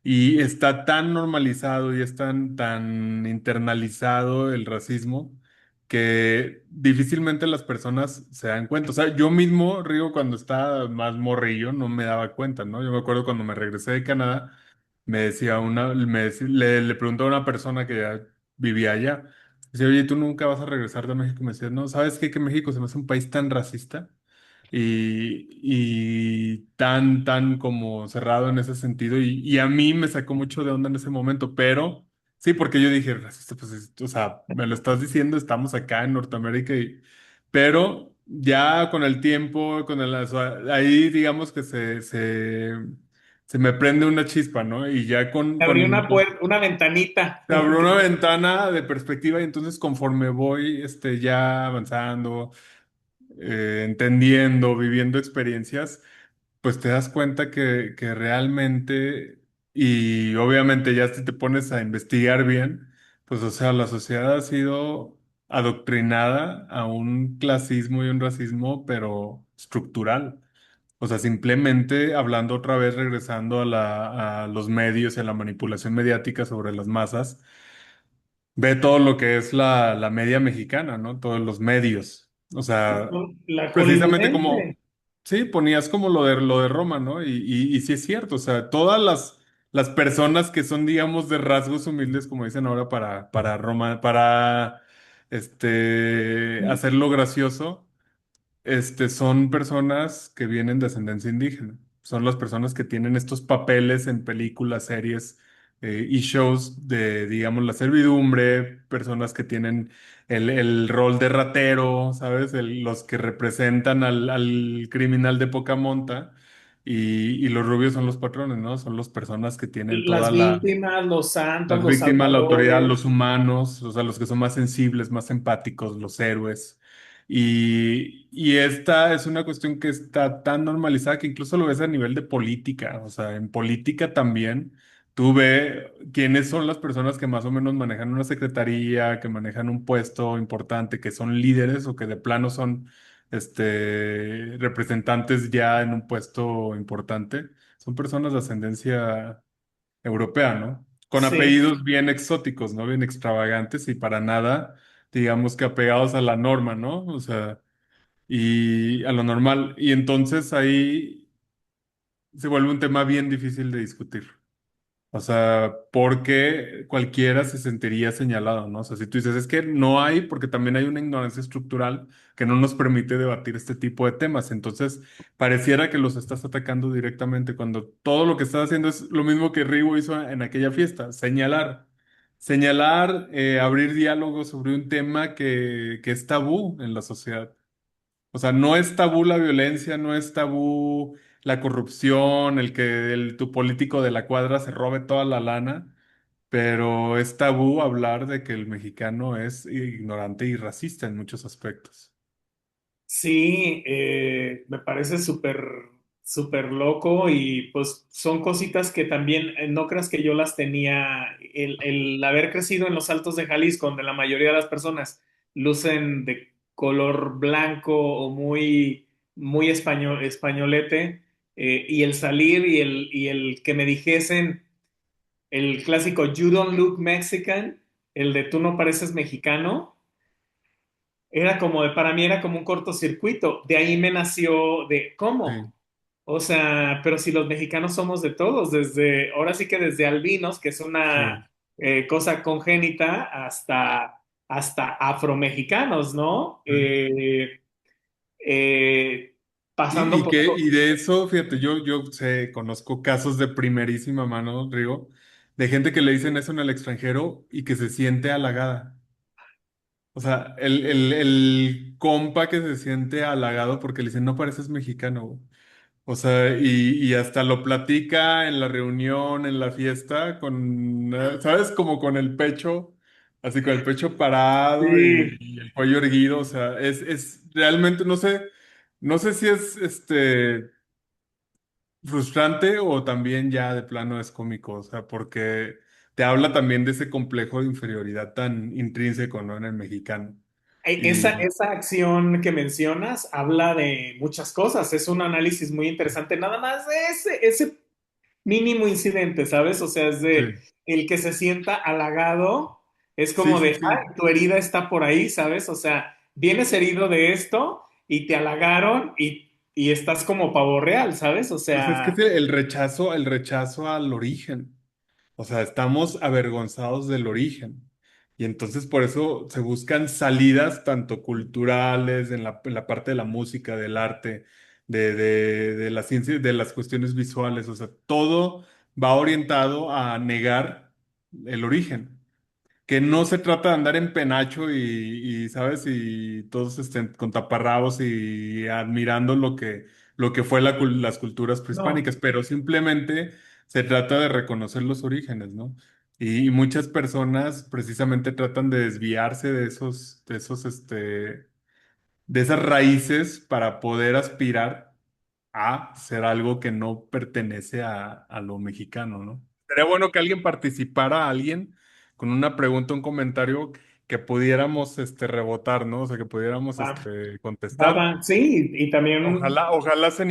Y está tan normalizado y es tan internalizado el racismo que difícilmente las personas se dan cuenta. O sea, yo mismo, Rigo, cuando estaba más morrillo, no me daba cuenta, ¿no? Yo me acuerdo cuando me regresé de Canadá, le preguntó a una persona que ya vivía allá, dice, oye, ¿tú nunca vas a regresar de México? Y me decía, no, ¿sabes qué? Que México se me hace un país tan racista y tan como cerrado en ese sentido. Y a mí me sacó mucho de onda en ese momento, pero sí, porque yo dije, racista, pues, o sea, me lo estás diciendo, estamos acá en Norteamérica, pero ya con el tiempo, o sea, ahí digamos que se me prende una chispa, ¿no? Y ya Abrí una puerta, una ventanita. se abrió una ventana de perspectiva y entonces conforme voy ya avanzando, entendiendo, viviendo experiencias, pues te das cuenta que realmente, y obviamente ya si te pones a investigar bien, pues o sea, la sociedad ha sido adoctrinada a un clasismo y un racismo, pero estructural. O sea, simplemente hablando otra vez, regresando a los medios y a la manipulación mediática sobre las masas, ve todo lo que es la media mexicana, ¿no? Todos los medios. O sea, La precisamente hollywoodense. como, sí, ponías como lo de Roma, ¿no? Y sí es cierto, o sea, todas las personas que son, digamos, de rasgos humildes, como dicen ahora, para Roma, para hacerlo gracioso, son personas que vienen de ascendencia indígena. son las personas que tienen estos papeles en películas, series y shows de, digamos, la servidumbre, personas que tienen el rol de ratero, ¿sabes? Los que representan al criminal de poca monta. Y los rubios son los patrones, ¿no? Son las personas que tienen toda Las víctimas, los santos, las los víctimas, la autoridad, salvadores. los humanos, o sea, los que son más sensibles, más empáticos, los héroes. Y esta es una cuestión que está tan normalizada que incluso lo ves a nivel de política. O sea, en política también tú ves quiénes son las personas que más o menos manejan una secretaría, que manejan un puesto importante, que son líderes o que de plano son representantes ya en un puesto importante. Son personas de ascendencia europea, ¿no? Con Sí, apellidos bien exóticos, ¿no? Bien extravagantes y para nada, digamos que apegados a la norma, ¿no? O sea, y a lo normal. Y entonces ahí se vuelve un tema bien difícil de discutir. O sea, porque cualquiera se sentiría señalado, ¿no? O sea, si tú dices, es que no hay, porque también hay una ignorancia estructural que no nos permite debatir este tipo de temas. Entonces, pareciera que los estás atacando directamente cuando todo lo que estás haciendo es lo mismo que Rigo hizo en aquella fiesta, señalar. Señalar, abrir diálogos sobre un tema que es tabú en la sociedad. O sea, no es tabú la violencia, no es tabú la corrupción, el que tu político de la cuadra se robe toda la lana, pero es tabú hablar de que el mexicano es ignorante y racista en muchos aspectos. sí, me parece súper, súper loco y pues son cositas que también no creas que yo las tenía, el haber crecido en los Altos de Jalisco, donde la mayoría de las personas lucen de color blanco o muy, muy español, españolete, y el salir y el que me dijesen el clásico You don't look Mexican, el de tú no pareces mexicano. Era como de, para mí era como un cortocircuito. De ahí me nació de, Sí, ¿cómo? O sea, pero si los mexicanos somos de todos, desde, ahora sí que desde albinos, que es sí. una cosa congénita, hasta afromexicanos, ¿no? Eh, Y, pasando y por que, todo. y de eso, fíjate, yo sé, conozco casos de primerísima mano, Rigo, de gente que le dicen eso en el extranjero y que se siente halagada. O sea, el compa que se siente halagado porque le dicen, no pareces mexicano, güey". O sea, y hasta lo platica en la reunión, en la fiesta, con, ¿sabes? Como con el pecho, así con el pecho parado Sí. y el cuello erguido. O sea, es realmente, no sé si es frustrante o también ya de plano es cómico. O sea, porque te habla también de ese complejo de inferioridad tan intrínseco, ¿no? En el mexicano. Y Esa acción que mencionas habla de muchas cosas. Es un análisis muy interesante, nada más de ese mínimo incidente, ¿sabes? O sea, es de sí, el que se sienta halagado, es sí, como sí, de, sí. ay, tu herida está por ahí, ¿sabes? O sea, vienes herido de esto y te halagaron y estás como pavo real, ¿sabes? O Pues es que sea, el rechazo al origen. O sea, estamos avergonzados del origen. Y entonces por eso se buscan salidas tanto culturales, en la parte de la música, del arte, de la ciencia, de las cuestiones visuales. O sea, todo va orientado a negar el origen, que no se trata de andar en penacho ¿sabes? Y todos estén con taparrabos y admirando lo que fue las culturas no, prehispánicas, pero simplemente se trata de reconocer los orígenes, ¿no? Y muchas personas precisamente tratan de desviarse de esas raíces para poder aspirar a ser algo que no pertenece a lo mexicano, ¿no? Sería bueno que alguien participara, alguien con una pregunta, un comentario que pudiéramos rebotar, ¿no? O sea, que pudiéramos va, contestar. sí, y también, Ojalá se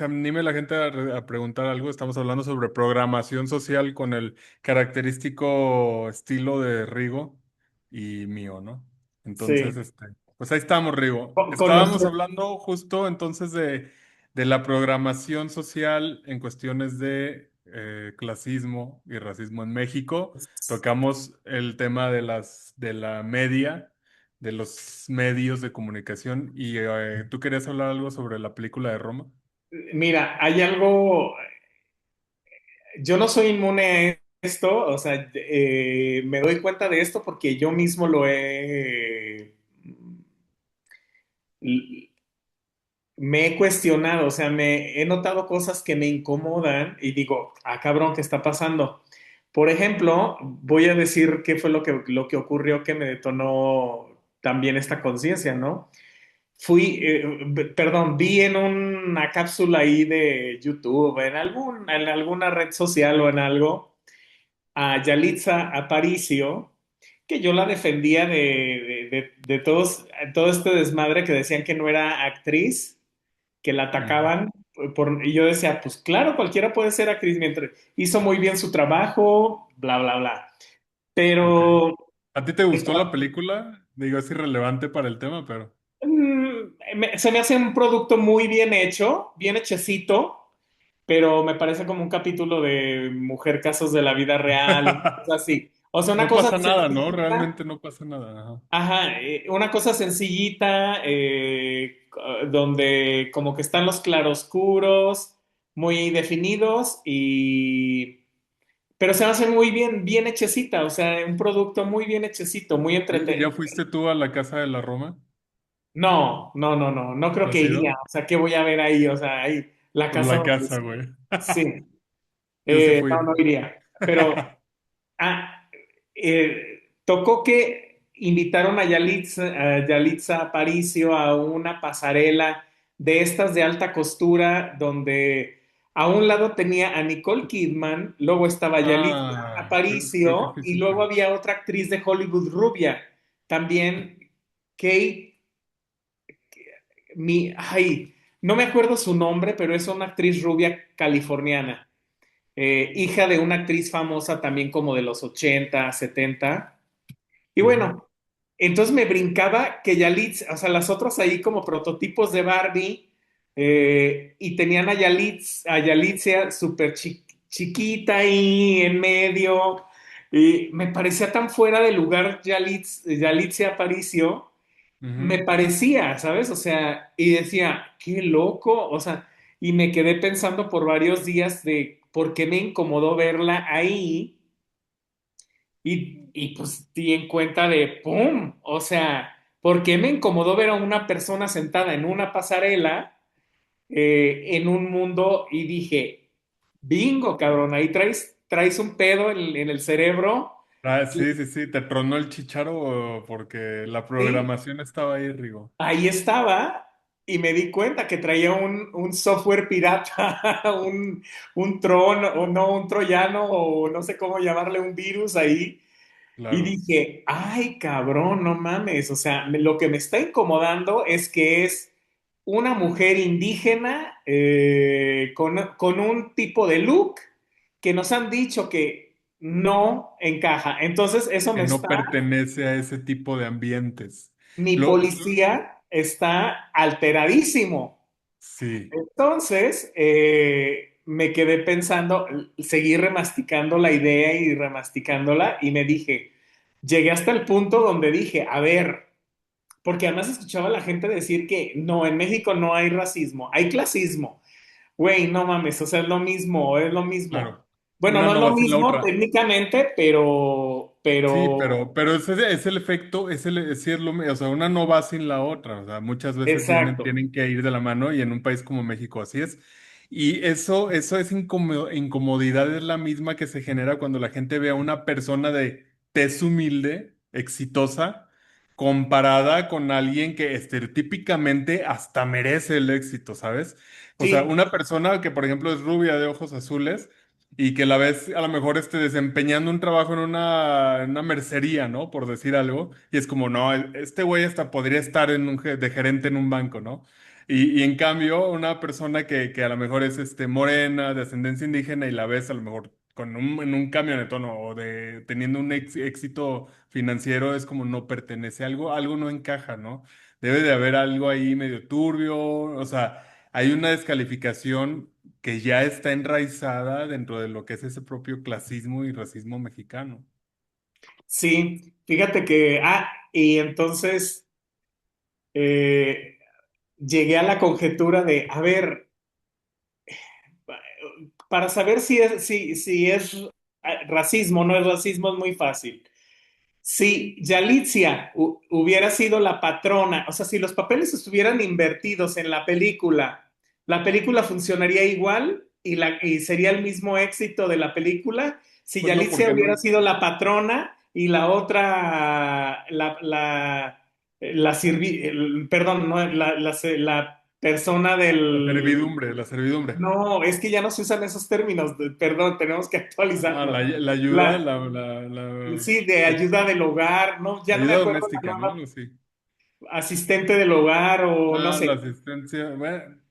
anime la gente a preguntar algo. Estamos hablando sobre programación social con el característico estilo de Rigo y mío, ¿no? Entonces, sí, pues ahí estamos, Rigo. con Estábamos nuestro, hablando justo entonces de la programación social en cuestiones de clasismo y racismo en México. Tocamos el tema de la media, de los medios de comunicación. Y tú querías hablar algo sobre la película de Roma. Mira, hay algo, yo no soy inmune a esto, o sea, me doy cuenta de esto porque yo mismo me he cuestionado, o sea, me he notado cosas que me incomodan y digo, ah, cabrón, ¿qué está pasando? Por ejemplo, voy a decir qué fue lo que ocurrió que me detonó también esta conciencia, ¿no? Perdón, vi en una cápsula ahí de YouTube, en alguna red social o en algo, a Yalitza Aparicio, que yo la defendía de todo este desmadre que decían que no era actriz, que la Ujú. atacaban, y yo decía, pues claro, cualquiera puede ser actriz mientras hizo muy bien su trabajo, bla, bla, bla. Ok. Pero ¿A ti te gustó estaba- la película? Digo, es irrelevante para el tema, pero... se me hace un producto muy bien hecho, bien hechecito, pero me parece como un capítulo de Mujer Casos de la Vida Real, una cosa así. O sea, una No cosa pasa nada, ¿no? sencillita, Realmente no pasa nada. Ajá. ajá, una cosa sencillita, donde como que están los claroscuros muy definidos pero se hace muy bien, bien hechecita, o sea, un producto muy bien hechecito, muy Oye, ¿y entretenido. ya fuiste tú a la Casa de la Roma? No, no, no, no, no creo ¿No que has iría, ido? o sea, ¿qué voy a ver ahí? O sea, ahí, la Pues casa la donde... casa, güey. Sí, Yo sí no, fui. no iría, pero... Ah, tocó que invitaron a Yalitza Aparicio a una pasarela de estas de alta costura, donde a un lado tenía a Nicole Kidman, luego estaba Yalitza Creo que Aparicio y fuiste luego tú. había otra actriz de Hollywood rubia, también Kate, ay, no me acuerdo su nombre, pero es una actriz rubia californiana, hija de una actriz famosa también como de los 80, 70. Y Ujú, bueno, entonces me brincaba que Yalitza, o sea, las otras ahí como prototipos de Barbie, y tenían a Yalitza súper chiquita ahí en medio, y me parecía tan fuera de lugar Yalitza Aparicio, me ujú. parecía, ¿sabes? O sea, y decía, qué loco, o sea, y me quedé pensando por varios días de por qué me incomodó verla ahí pues di en cuenta de, ¡pum! O sea, ¿por qué me incomodó ver a una persona sentada en una pasarela en un mundo y dije, bingo, cabrón, ahí traes un pedo en el cerebro. Sí, sí, sí, te tronó el chicharo porque la Sí, programación estaba ahí, Rigo. ahí estaba y me di cuenta que traía un software pirata, un tron, o no, un troyano, o no sé cómo llamarle, un virus ahí. Y Claro. dije, ay, cabrón, no mames. O sea, lo que me está incomodando es que es una mujer indígena con un tipo de look que nos han dicho que no encaja. Entonces, eso Que me no está, pertenece a ese tipo de ambientes. mi Lo, policía está alteradísimo. sí. Entonces, me quedé pensando, seguí remasticando la idea y remasticándola y me dije, llegué hasta el punto donde dije, a ver, porque además escuchaba a la gente decir que no, en México no hay racismo, hay clasismo. Güey, no mames, o sea, es lo mismo, es lo mismo. Claro, Bueno, una no es no lo va sin la mismo otra. técnicamente, Sí, pero, pero ese es el efecto, sí es o sea, una no va sin la otra, o sea, muchas veces exacto. tienen que ir de la mano y en un país como México así es. Y eso es incomodidad, es la misma que se genera cuando la gente ve a una persona de tez humilde, exitosa, comparada con alguien que estereotípicamente hasta merece el éxito, ¿sabes? O sea, Sí, una persona que, por ejemplo, es rubia de ojos azules y que la ves a lo mejor desempeñando un trabajo en una mercería, ¿no? Por decir algo, y es como, no, este güey hasta podría estar de gerente en un banco, ¿no? Y en cambio, una persona que a lo mejor es morena, de ascendencia indígena, y la ves a lo mejor en un camionetón o teniendo un éxito financiero, es como no pertenece, algo no encaja, ¿no? Debe de haber algo ahí medio turbio, o sea, hay una descalificación que ya está enraizada dentro de lo que es ese propio clasismo y racismo mexicano. sí, fíjate que, y entonces llegué a la conjetura de, a ver, para saber si es racismo o no es racismo es muy fácil. Si Yalitza hubiera sido la patrona, o sea, si los papeles estuvieran invertidos en la película funcionaría igual y sería el mismo éxito de la película. Si Pues no, Yalitza porque hubiera no. sido la patrona y la otra, perdón, no, la persona del... La servidumbre. No, es que ya no se usan esos términos, perdón, tenemos que Ah, actualizarnos. la ayuda, La, la Sí, de ayuda del hogar, no, ya no me ayuda acuerdo la doméstica, ¿no? nueva Algo así. asistente del hogar o no Ah, la sé. asistencia.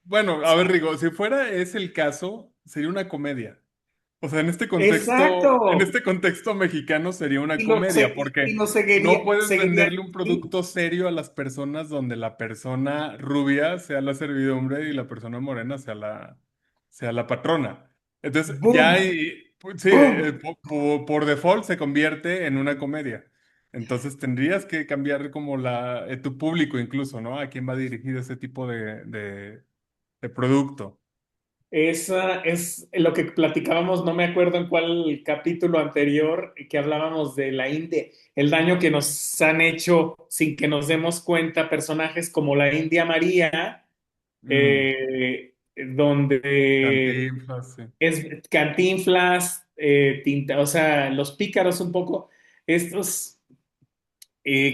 Bueno, a ver, Rigo, si fuera ese el caso, sería una comedia. O sea, en Exacto. este contexto mexicano sería una Y lo, comedia, porque y lo no puedes seguiría venderle un así. producto serio a las personas donde la persona rubia sea la servidumbre y la persona morena sea la patrona. Entonces, ya ¡Boom! hay, pues, sí, ¡Boom! por default se convierte en una comedia. Entonces, tendrías que cambiar como tu público incluso, ¿no? A quién va dirigido ese tipo de producto. Es lo que platicábamos, no me acuerdo en cuál capítulo anterior, que hablábamos de la India, el daño que nos han hecho sin que nos demos cuenta personajes como la India María, Mm, donde Cantinflas, sí. es Cantinflas, o sea, los pícaros un poco, estos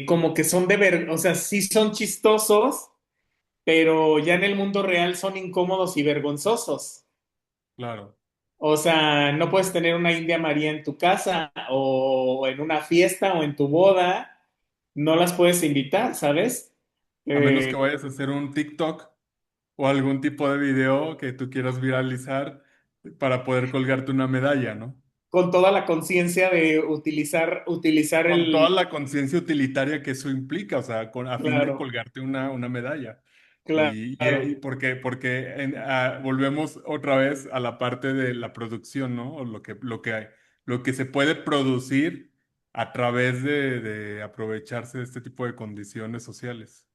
como que son o sea, sí son chistosos, pero ya en el mundo real son incómodos y vergonzosos. Claro. O sea, no puedes tener una India María en tu casa o en una fiesta o en tu boda, no las puedes invitar, ¿sabes? A menos que Eh, vayas a hacer un TikTok o algún tipo de video que tú quieras viralizar para poder colgarte una medalla, ¿no? con toda la conciencia de utilizar Con toda el, la conciencia utilitaria que eso implica, o sea, a fin de claro, colgarte una medalla. Y claro. porque volvemos otra vez a la parte de la producción, ¿no? O lo que se puede producir a través de aprovecharse de este tipo de condiciones sociales.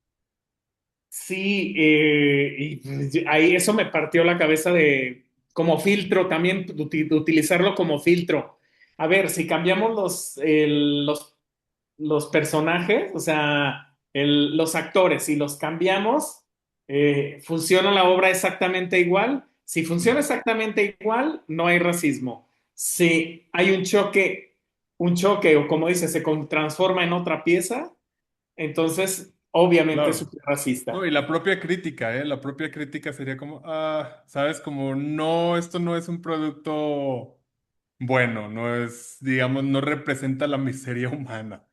Sí, y pues, ahí eso me partió la cabeza de como filtro también, utilizarlo como filtro. A ver, si cambiamos los personajes, o sea, los actores, si los cambiamos, ¿funciona la obra exactamente igual? Si funciona No, exactamente igual, no hay racismo. Si hay un choque, o como dice, transforma en otra pieza, entonces obviamente es claro. súper No, racista. y la propia crítica, ¿eh? La propia crítica sería como, sabes, como no, esto no es un producto bueno, no es, digamos, no representa la miseria humana,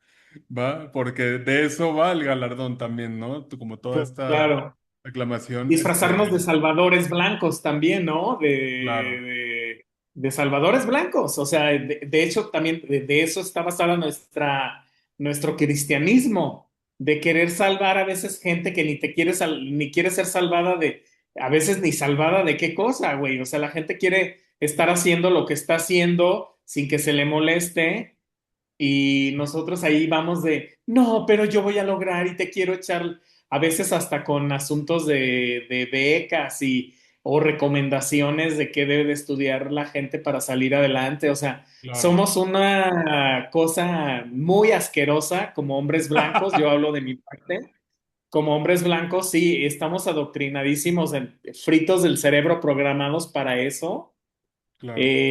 ¿va? Porque de eso va el galardón también, ¿no? Como toda esta Claro. aclamación, Disfrazarnos de salvadores blancos también, ¿no? claro, De salvadores blancos. O sea, de hecho, también de eso está basada nuestro cristianismo, de querer salvar a veces gente que ni te quiere, ni quiere ser salvada a veces ni salvada de qué cosa, güey. O sea, la gente quiere estar haciendo lo que está haciendo sin que se le moleste y nosotros ahí vamos no, pero yo voy a lograr y te quiero echar, a veces hasta con asuntos de becas o recomendaciones de qué debe de estudiar la gente para salir adelante. O sea, claro. somos una cosa muy asquerosa como hombres blancos, yo hablo de mi parte. Como hombres blancos, sí, estamos adoctrinadísimos, fritos del cerebro, programados para eso. Claro.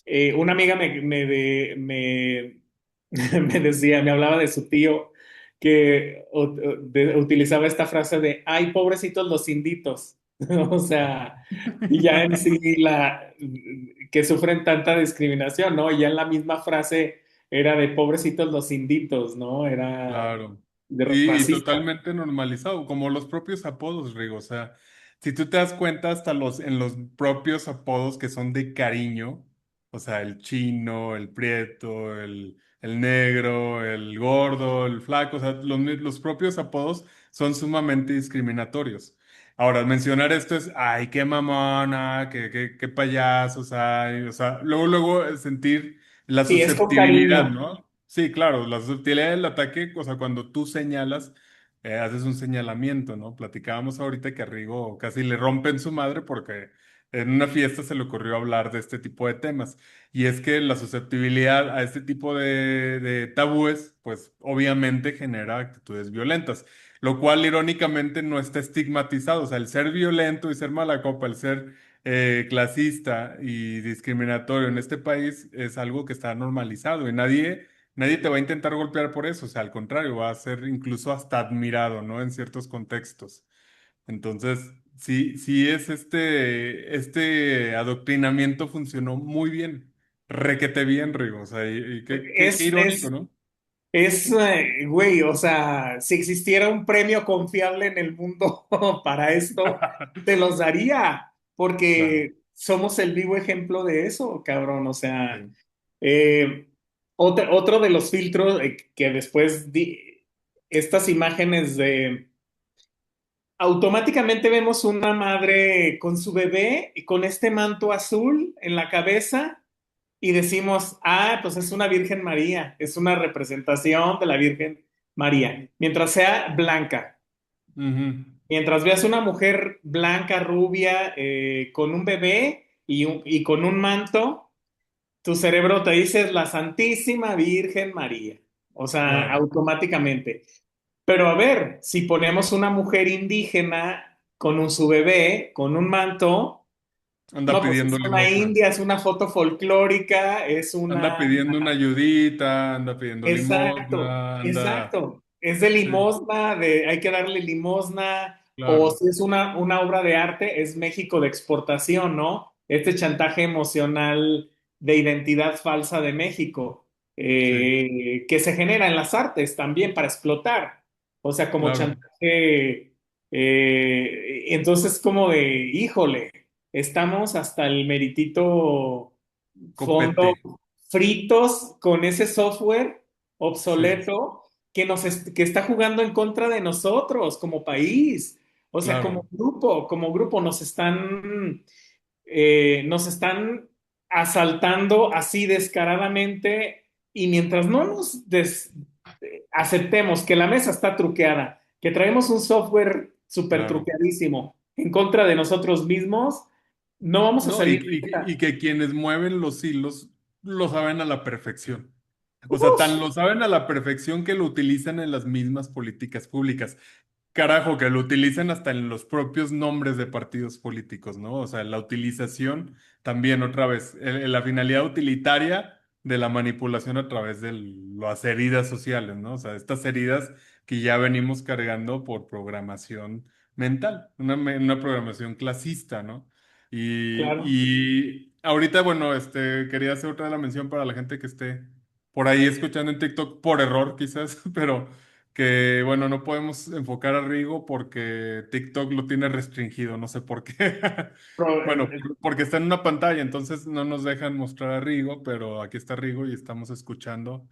Eh, una amiga me decía, me hablaba de su tío que utilizaba esta frase de, ay, pobrecitos los inditos. O sea, y ya en sí que sufren tanta discriminación, ¿no? Y ya en la misma frase era de pobrecitos los inditos, ¿no? Era Claro. de Y racista. totalmente normalizado, como los propios apodos, Rigo. O sea, si tú te das cuenta, hasta en los propios apodos que son de cariño, o sea, el chino, el prieto, el negro, el gordo, el flaco, o sea, los propios apodos son sumamente discriminatorios. Ahora, mencionar esto es, ay, qué mamona, qué payasos hay, o sea, luego sentir la Sí, es con susceptibilidad, cariño. ¿no? Sí, claro, la susceptibilidad del ataque, o sea, cuando tú señalas, haces un señalamiento, ¿no? Platicábamos ahorita que a Rigo casi le rompen su madre porque en una fiesta se le ocurrió hablar de este tipo de temas. Y es que la susceptibilidad a este tipo de tabúes, pues obviamente genera actitudes violentas, lo cual irónicamente no está estigmatizado. O sea, el ser violento y ser mala copa, el ser clasista y discriminatorio en este país es algo que está normalizado y nadie te va a intentar golpear por eso. O sea, al contrario, va a ser incluso hasta admirado, ¿no? En ciertos contextos. Entonces, sí, sí es este adoctrinamiento funcionó muy bien, requete bien, Rigo, o sea, y qué Es, irónico, es, ¿no? güey, o sea, si existiera un premio confiable en el mundo para esto, te los daría, Claro, porque somos el vivo ejemplo de eso, cabrón. O sea, sí. eh, otro de los filtros que después estas imágenes de automáticamente vemos una madre con su bebé y con este manto azul en la cabeza y decimos, ah, pues es una Virgen María, es una representación de la Virgen María, mientras sea blanca. Ujú. Mientras veas una mujer blanca, rubia, con un bebé y con un manto, tu cerebro te dice la Santísima Virgen María. O sea, Claro, automáticamente. Pero a ver, si ponemos una mujer indígena con su bebé, con un manto, anda no, pues es pidiendo una limosna, india, es una foto folclórica, es anda una... pidiendo una ayudita, anda pidiendo Exacto, limosna, anda, exacto. Es de sí, limosna, de hay que darle limosna, o claro, si es una obra de arte, es México de exportación, ¿no? Este chantaje emocional de identidad falsa de México, sí, que se genera en las artes también para explotar. O sea, como claro, chantaje. Entonces, como de, híjole, estamos hasta el meritito fondo copete, fritos con ese software sí, obsoleto que está jugando en contra de nosotros como país. O sea, claro, como grupo nos están asaltando así descaradamente y mientras no aceptemos que la mesa está truqueada, que traemos un software súper claro. truqueadísimo en contra de nosotros mismos, no vamos a No, y, salir de y, y esta. que quienes mueven los hilos lo saben a la perfección. O sea, Uf, tan lo saben a la perfección que lo utilizan en las mismas políticas públicas. Carajo, que lo utilizan hasta en los propios nombres de partidos políticos, ¿no? O sea, la utilización también, otra vez, la finalidad utilitaria de la manipulación a través de las heridas sociales, ¿no? O sea, estas heridas que ya venimos cargando por programación mental, una programación clasista, ¿no? claro. Y ahorita, bueno, quería hacer otra de la mención para la gente que esté por ahí escuchando en TikTok por error, quizás, pero que bueno, no podemos enfocar a Rigo porque TikTok lo tiene restringido, no sé por qué. Pro- Bueno, porque está en una pantalla, entonces no nos dejan mostrar a Rigo, pero aquí está Rigo y estamos escuchando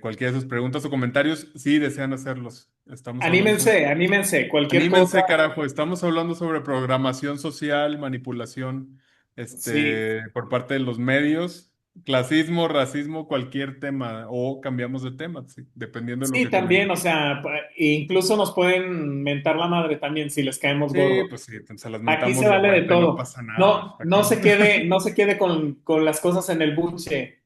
cualquiera de sus preguntas o comentarios, si desean hacerlos. Estamos hablando sobre... Anímense, anímense, cualquier cosa. Anímense, carajo, estamos hablando sobre programación social, manipulación, Sí, por parte de los medios, clasismo, racismo, cualquier tema, o cambiamos de tema, sí, dependiendo de lo sí, que también, comenten. o sea, incluso nos pueden mentar la madre también si les caemos Sí, gordos. pues sí, se las Aquí se mentamos de vale de vuelta y no todo. pasa nada. No, no se quede con las cosas en el buche,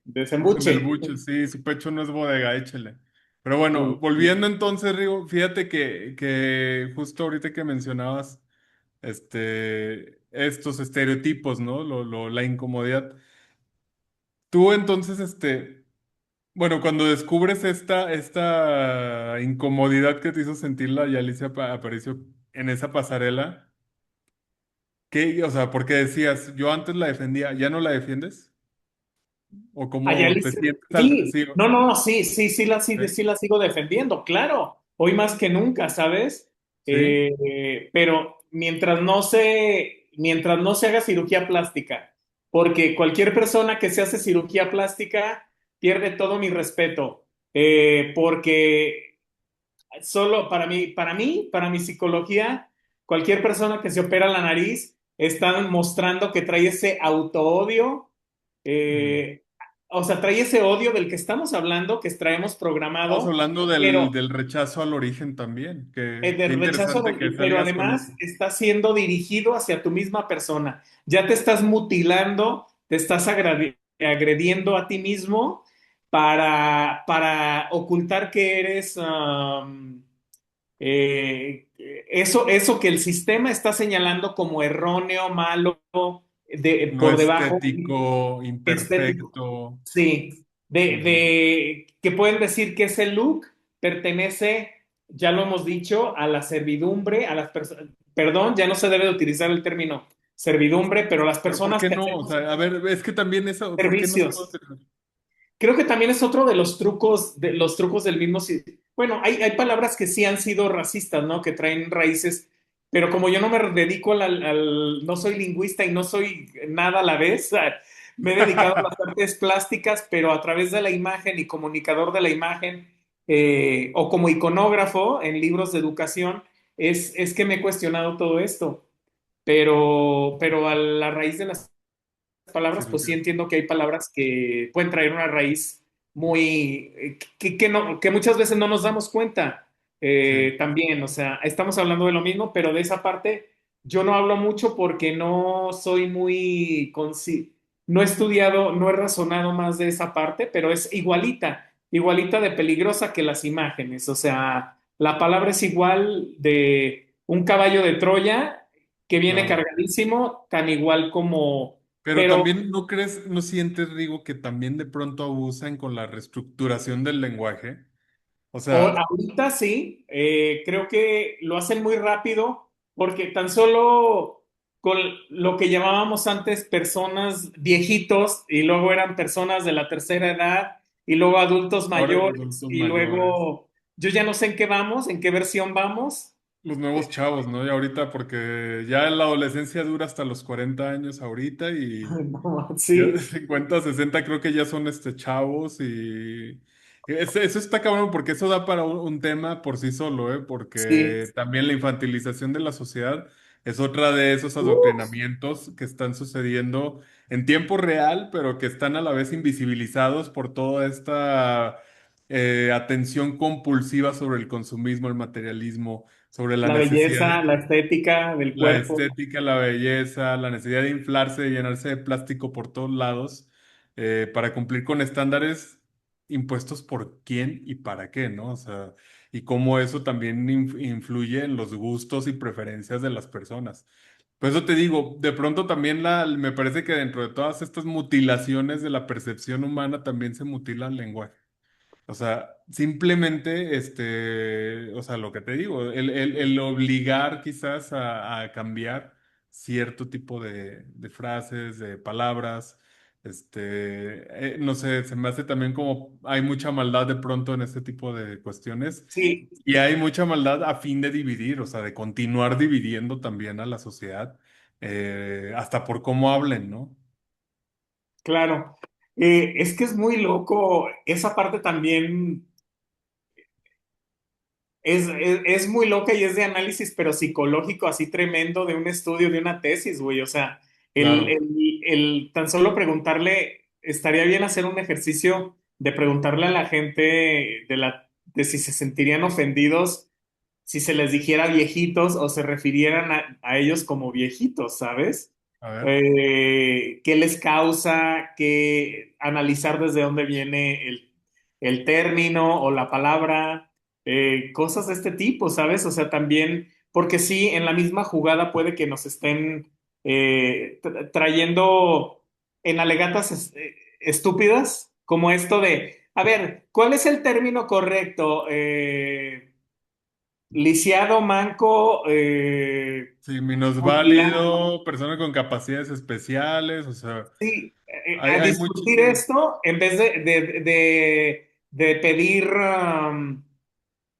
En el desembuche. buche, sí, su pecho no es bodega, échele. Pero bueno, volviendo entonces, Rigo, fíjate que justo ahorita que mencionabas estos estereotipos, ¿no? La incomodidad. Tú entonces, bueno, cuando descubres esta incomodidad que te hizo sentir la Yalicia Aparicio en esa pasarela, ¿qué, o sea, porque decías, yo antes la defendía, ¿ya no la defiendes? ¿O cómo te Ayalicia, sientes sí, sí, no, no, sí, sí, sí, sí la sigo defendiendo, claro, hoy más que nunca, ¿sabes? sí, Pero mientras no se haga cirugía plástica, porque cualquier persona que se hace cirugía plástica pierde todo mi respeto, porque solo para mi psicología, cualquier persona que se opera la nariz está mostrando que trae ese autoodio. mm, eh, o sea, trae ese odio del que estamos hablando, que traemos Estamos programado, hablando pero del rechazo al origen también. Qué del rechazo, interesante que pero salgas con además eso. está siendo dirigido hacia tu misma persona. Ya te estás mutilando, te estás agrediendo a ti mismo para ocultar que eres eso que el sistema está señalando como erróneo, malo, No por debajo, estético, estético. imperfecto. Sí, Ujú. que pueden decir que ese look pertenece, ya lo hemos dicho, a la servidumbre, a las personas, perdón, ya no se debe de utilizar el término servidumbre, pero las Pero ¿por personas qué que no? O hacemos sea, a ver, es que también eso, ¿por qué no se puede servicios. hacer? Creo que también es otro de los trucos del mismo. Bueno, hay palabras que sí han sido racistas, ¿no? Que traen raíces, pero como yo no me dedico no soy lingüista y no soy nada a la vez, me he dedicado a las artes plásticas, pero a través de la imagen y comunicador de la imagen, o como iconógrafo en libros de educación, es que me he cuestionado todo esto. Pero a la raíz de las palabras, pues sí Cirugía. entiendo que hay palabras que pueden traer una raíz muy, que no, que muchas veces no nos damos cuenta Sí, también, o sea, estamos hablando de lo mismo, pero de esa parte yo no hablo mucho porque no soy muy, no he estudiado, no he razonado más de esa parte, pero es igualita, igualita de peligrosa que las imágenes, o sea, la palabra es igual de un caballo de Troya que viene claro. cargadísimo, tan igual como Pero pero también, ¿no crees, no sientes, Rigo, que también de pronto abusan con la reestructuración del lenguaje? O sea, ahorita sí, creo que lo hacen muy rápido porque tan solo con lo que llamábamos antes personas viejitos y luego eran personas de la tercera edad y luego adultos ahora mayores adultos y mayores. luego yo ya no sé en qué vamos, en qué versión vamos. Los nuevos chavos, ¿no? Y ahorita, porque ya la adolescencia dura hasta los 40 años ahorita y No, ya de sí, 50 a 60 creo que ya son chavos y eso está cabrón porque eso da para un tema por sí solo, ¿eh? sí. Porque también la infantilización de la sociedad es otra de esos Uf, adoctrinamientos que están sucediendo en tiempo real, pero que están a la vez invisibilizados por toda esta atención compulsiva sobre el consumismo, el materialismo, sobre la la necesidad belleza, de la estética del la cuerpo. estética, la belleza, la necesidad de inflarse, de llenarse de plástico por todos lados, para cumplir con estándares impuestos por quién y para qué, ¿no? O sea, y cómo eso también influye en los gustos y preferencias de las personas. Por eso te digo, de pronto también me parece que dentro de todas estas mutilaciones de la percepción humana también se mutila el lenguaje. O sea, simplemente, o sea, lo que te digo, el obligar quizás a cambiar cierto tipo de frases, de palabras, no sé, se me hace también como hay mucha maldad de pronto en este tipo de cuestiones Sí, y hay mucha maldad a fin de dividir, o sea, de continuar dividiendo también a la sociedad, hasta por cómo hablen, ¿no? claro. Es que es muy loco. Esa parte también es muy loca y es de análisis, pero psicológico, así tremendo, de un estudio, de una tesis, güey. O sea, Claro, tan solo preguntarle, estaría bien hacer un ejercicio de preguntarle a la gente de si se sentirían ofendidos si se les dijera viejitos o se refirieran a ellos como viejitos, ¿sabes? a ver, ¿Qué les causa? ¿Qué analizar desde dónde viene el término o la palabra? Cosas de este tipo, ¿sabes? O sea, también, porque sí, en la misma jugada puede que nos estén trayendo en alegatas estúpidas, como esto de, a ver, ¿cuál es el término correcto? Lisiado, manco, sí, mutilado. minusválido, persona con capacidades especiales, o sea. Sí, Hay, a hay discutir muchísimo. esto en vez de pedir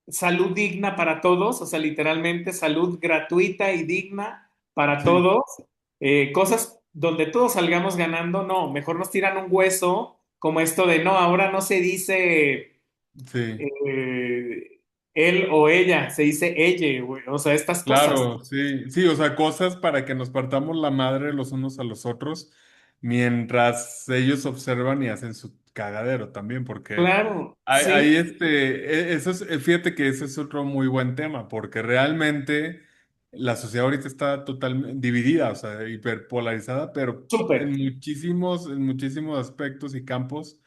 salud digna para todos, o sea, literalmente salud gratuita y digna para Sí, todos, cosas donde todos salgamos ganando, no, mejor nos tiran un hueso como esto de no, ahora no se dice sí, él o ella, se dice ella, güey, o sea, estas cosas. claro, sí, sí, o sea, cosas para que nos partamos la madre los unos a los otros mientras ellos observan y hacen cagadero también, porque Claro, hay sí, eso es, fíjate que ese es otro muy buen tema, porque realmente la sociedad ahorita está totalmente dividida, o sea, hiperpolarizada, pero súper. en muchísimos aspectos y campos.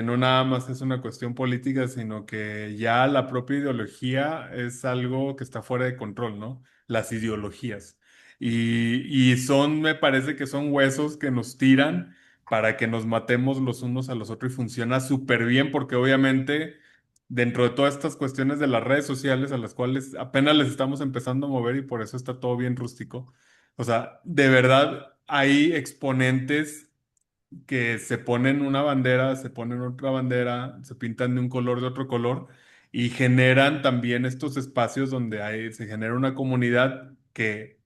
No nada más es una cuestión política, sino que ya la propia ideología es algo que está fuera de control, ¿no? Las ideologías. Y son, me parece que son huesos que nos tiran para que nos matemos los unos a los otros y funciona súper bien porque obviamente dentro de todas estas cuestiones de las redes sociales a las cuales apenas les estamos empezando a mover y por eso está todo bien rústico. O sea, de verdad hay exponentes que se ponen una bandera, se ponen otra bandera, se pintan de un color, de otro color y generan también estos espacios donde se genera una comunidad que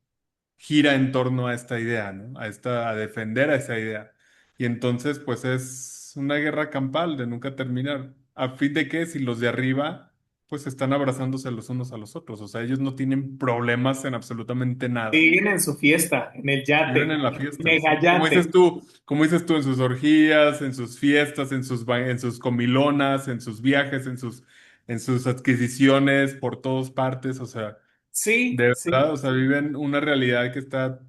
gira en torno a esta idea, ¿no? A defender a esa idea. Y entonces, pues es una guerra campal de nunca terminar. A fin de que si los de arriba, pues están abrazándose los unos a los otros. O sea, ellos no tienen problemas en absolutamente nada. Siguen en su fiesta, en el Viven yate, en la fiesta, mega ¿sí? yate. Como dices tú, en sus orgías, en sus fiestas, en sus comilonas, en sus viajes, en sus adquisiciones por todas partes. O sea, Sí, de verdad, sí, o sea, viven una realidad que está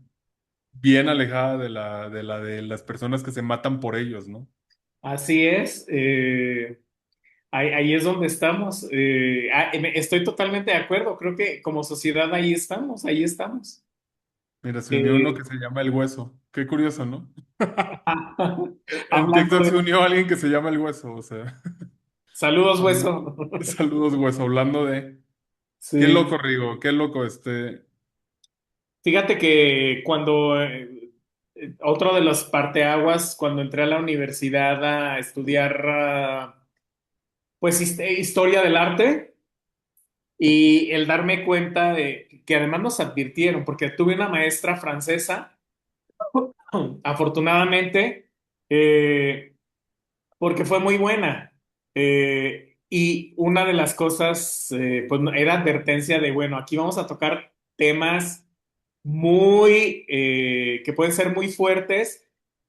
bien alejada de las personas que se matan por ellos, ¿no? así es. Ahí es donde estamos. Estoy totalmente de acuerdo. Creo que como sociedad ahí estamos, ahí estamos. Mira, se unió uno Eh, que se llama El Hueso. Qué curioso, ¿no? En hablando TikTok de se unió alguien que se llama El Hueso, o sea, saludos, habla- hueso. saludos, Hueso, hablando de... Qué Sí. loco, Rigo, qué loco Fíjate que cuando otro de los parteaguas, cuando entré a la universidad a estudiar pues historia del arte y el darme cuenta de que además nos advirtieron, porque tuve una maestra francesa, afortunadamente, eh, porque fue muy buena. Y una de las cosas, pues era advertencia de, bueno, aquí vamos a tocar temas muy, que pueden ser muy fuertes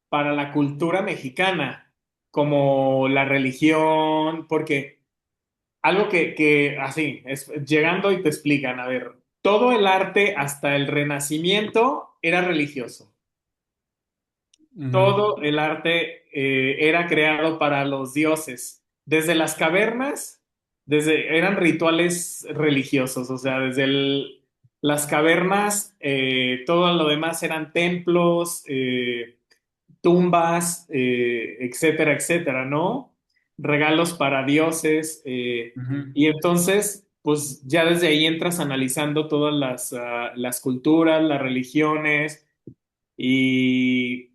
para la cultura mexicana, como la religión, porque algo que así, es, llegando y te explican, a ver, todo el arte hasta el Renacimiento era religioso. Ujú, Todo el arte era creado para los dioses. Desde las cavernas, eran rituales religiosos, o sea, las cavernas, todo lo demás eran templos, tumbas, etcétera, etcétera, ¿no? Regalos para dioses. ujú, Y entonces, pues ya desde ahí entras analizando todas las culturas, las religiones y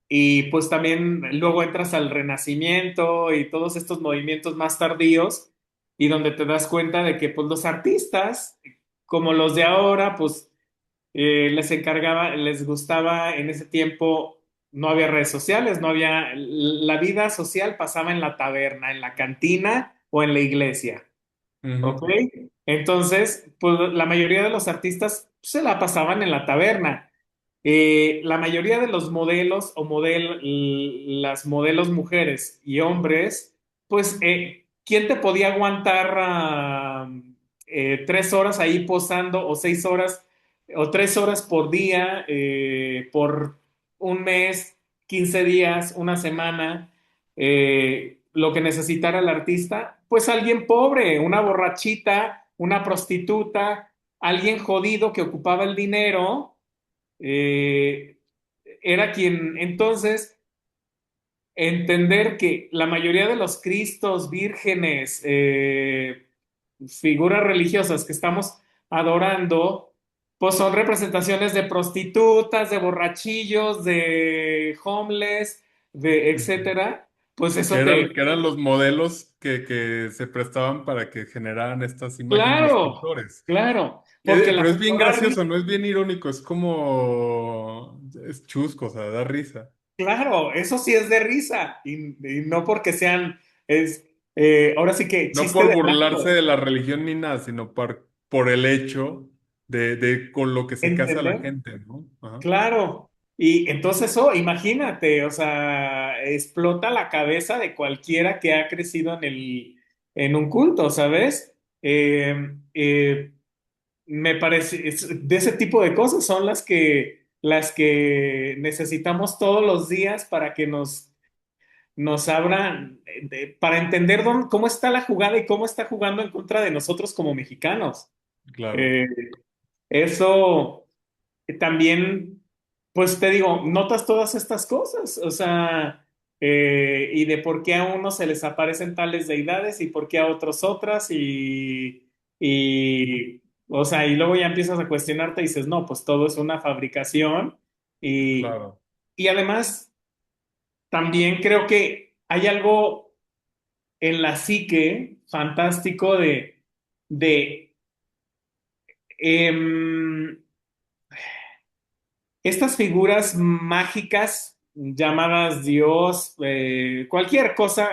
y pues también luego entras al Renacimiento y todos estos movimientos más tardíos y donde te das cuenta de que pues los artistas, como los de ahora, pues les encargaba, les gustaba en ese tiempo, no había redes sociales, no había, la vida social pasaba en la taberna, en la cantina o en la iglesia, ¿ok? ujú, Entonces, pues la mayoría de los artistas se la pasaban en la taberna. La mayoría de los modelos o las modelos mujeres y hombres, pues, ¿quién te podía aguantar 3 horas ahí posando o 6 horas o 3 horas por día por un mes, 15 días, una semana? Lo que necesitara el artista, pues alguien pobre, una borrachita, una prostituta, alguien jodido que ocupaba el dinero eh, era quien entonces entender que la mayoría de los cristos, vírgenes, figuras religiosas que estamos adorando, pues son representaciones de prostitutas, de borrachillos, de homeless, de ujú. etcétera. Pues eso te... Que eran los modelos que se prestaban para que generaran estas imágenes los Claro, pintores. claro, porque la Pero es bien señora gracioso, no es bien irónico, es como... Es chusco, o sea, da risa. claro, eso sí es de risa y no porque sean, es, ahora sí que No chiste por de burlarse blanco, de la religión ni nada, sino por el hecho de con lo que se casa la ¿entender? gente, ¿no? Ajá. Claro. Y entonces, oh, imagínate, o sea, explota la cabeza de cualquiera que ha crecido en un culto, ¿sabes? Eh, Me parece, de ese tipo de cosas son las que necesitamos todos los días para que nos abran, para entender cómo está la jugada y cómo está jugando en contra de nosotros como mexicanos. Claro, Eh, Eso también, pues te digo, notas todas estas cosas, o sea, y de por qué a unos se les aparecen tales deidades y por qué a otros otras, o sea, y luego ya empiezas a cuestionarte y dices, no, pues todo es una fabricación, y, claro. y además también creo que hay algo en la psique fantástico de em, estas figuras mágicas llamadas Dios, cualquier cosa,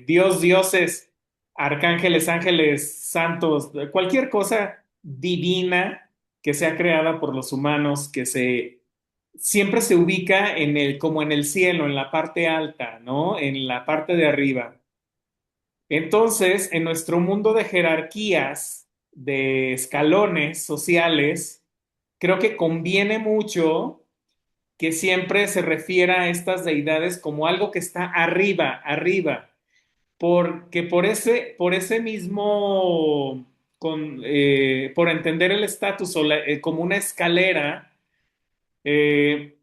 Dios, dioses, arcángeles, ángeles, santos, cualquier cosa divina que sea creada por los humanos, siempre se ubica como en el cielo, en la parte alta, ¿no? En la parte de arriba. Entonces, en nuestro mundo de jerarquías, de escalones sociales, creo que conviene mucho que siempre se refiera a estas deidades como algo que está arriba, arriba, porque por ese mismo, por entender el estatus como una escalera, eh,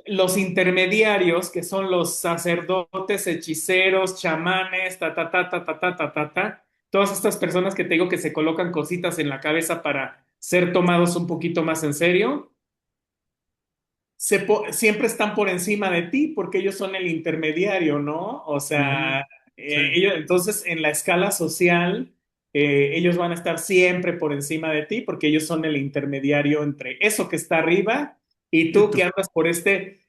los intermediarios, que son los sacerdotes, hechiceros, chamanes, todas estas personas que te digo que se colocan cositas en la cabeza para ser tomados un poquito más en serio, siempre están por encima de ti porque ellos son el intermediario, ¿no? O Ujú. sea, Sí, ellos, entonces en la escala social, ellos van a estar siempre por encima de ti porque ellos son el intermediario entre eso que está arriba y y tú tú, que andas por este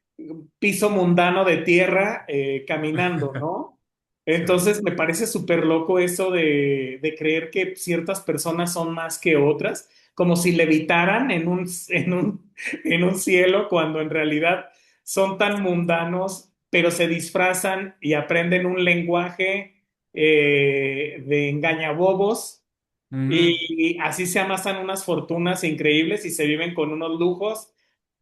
piso mundano de tierra caminando, ¿no? sí, Entonces me parece súper loco eso de creer que ciertas personas son más que otras, como si levitaran en un cielo cuando en realidad son tan mundanos, pero se disfrazan y aprenden un lenguaje de engañabobos ujú, y así se amasan unas fortunas increíbles y se viven con unos lujos.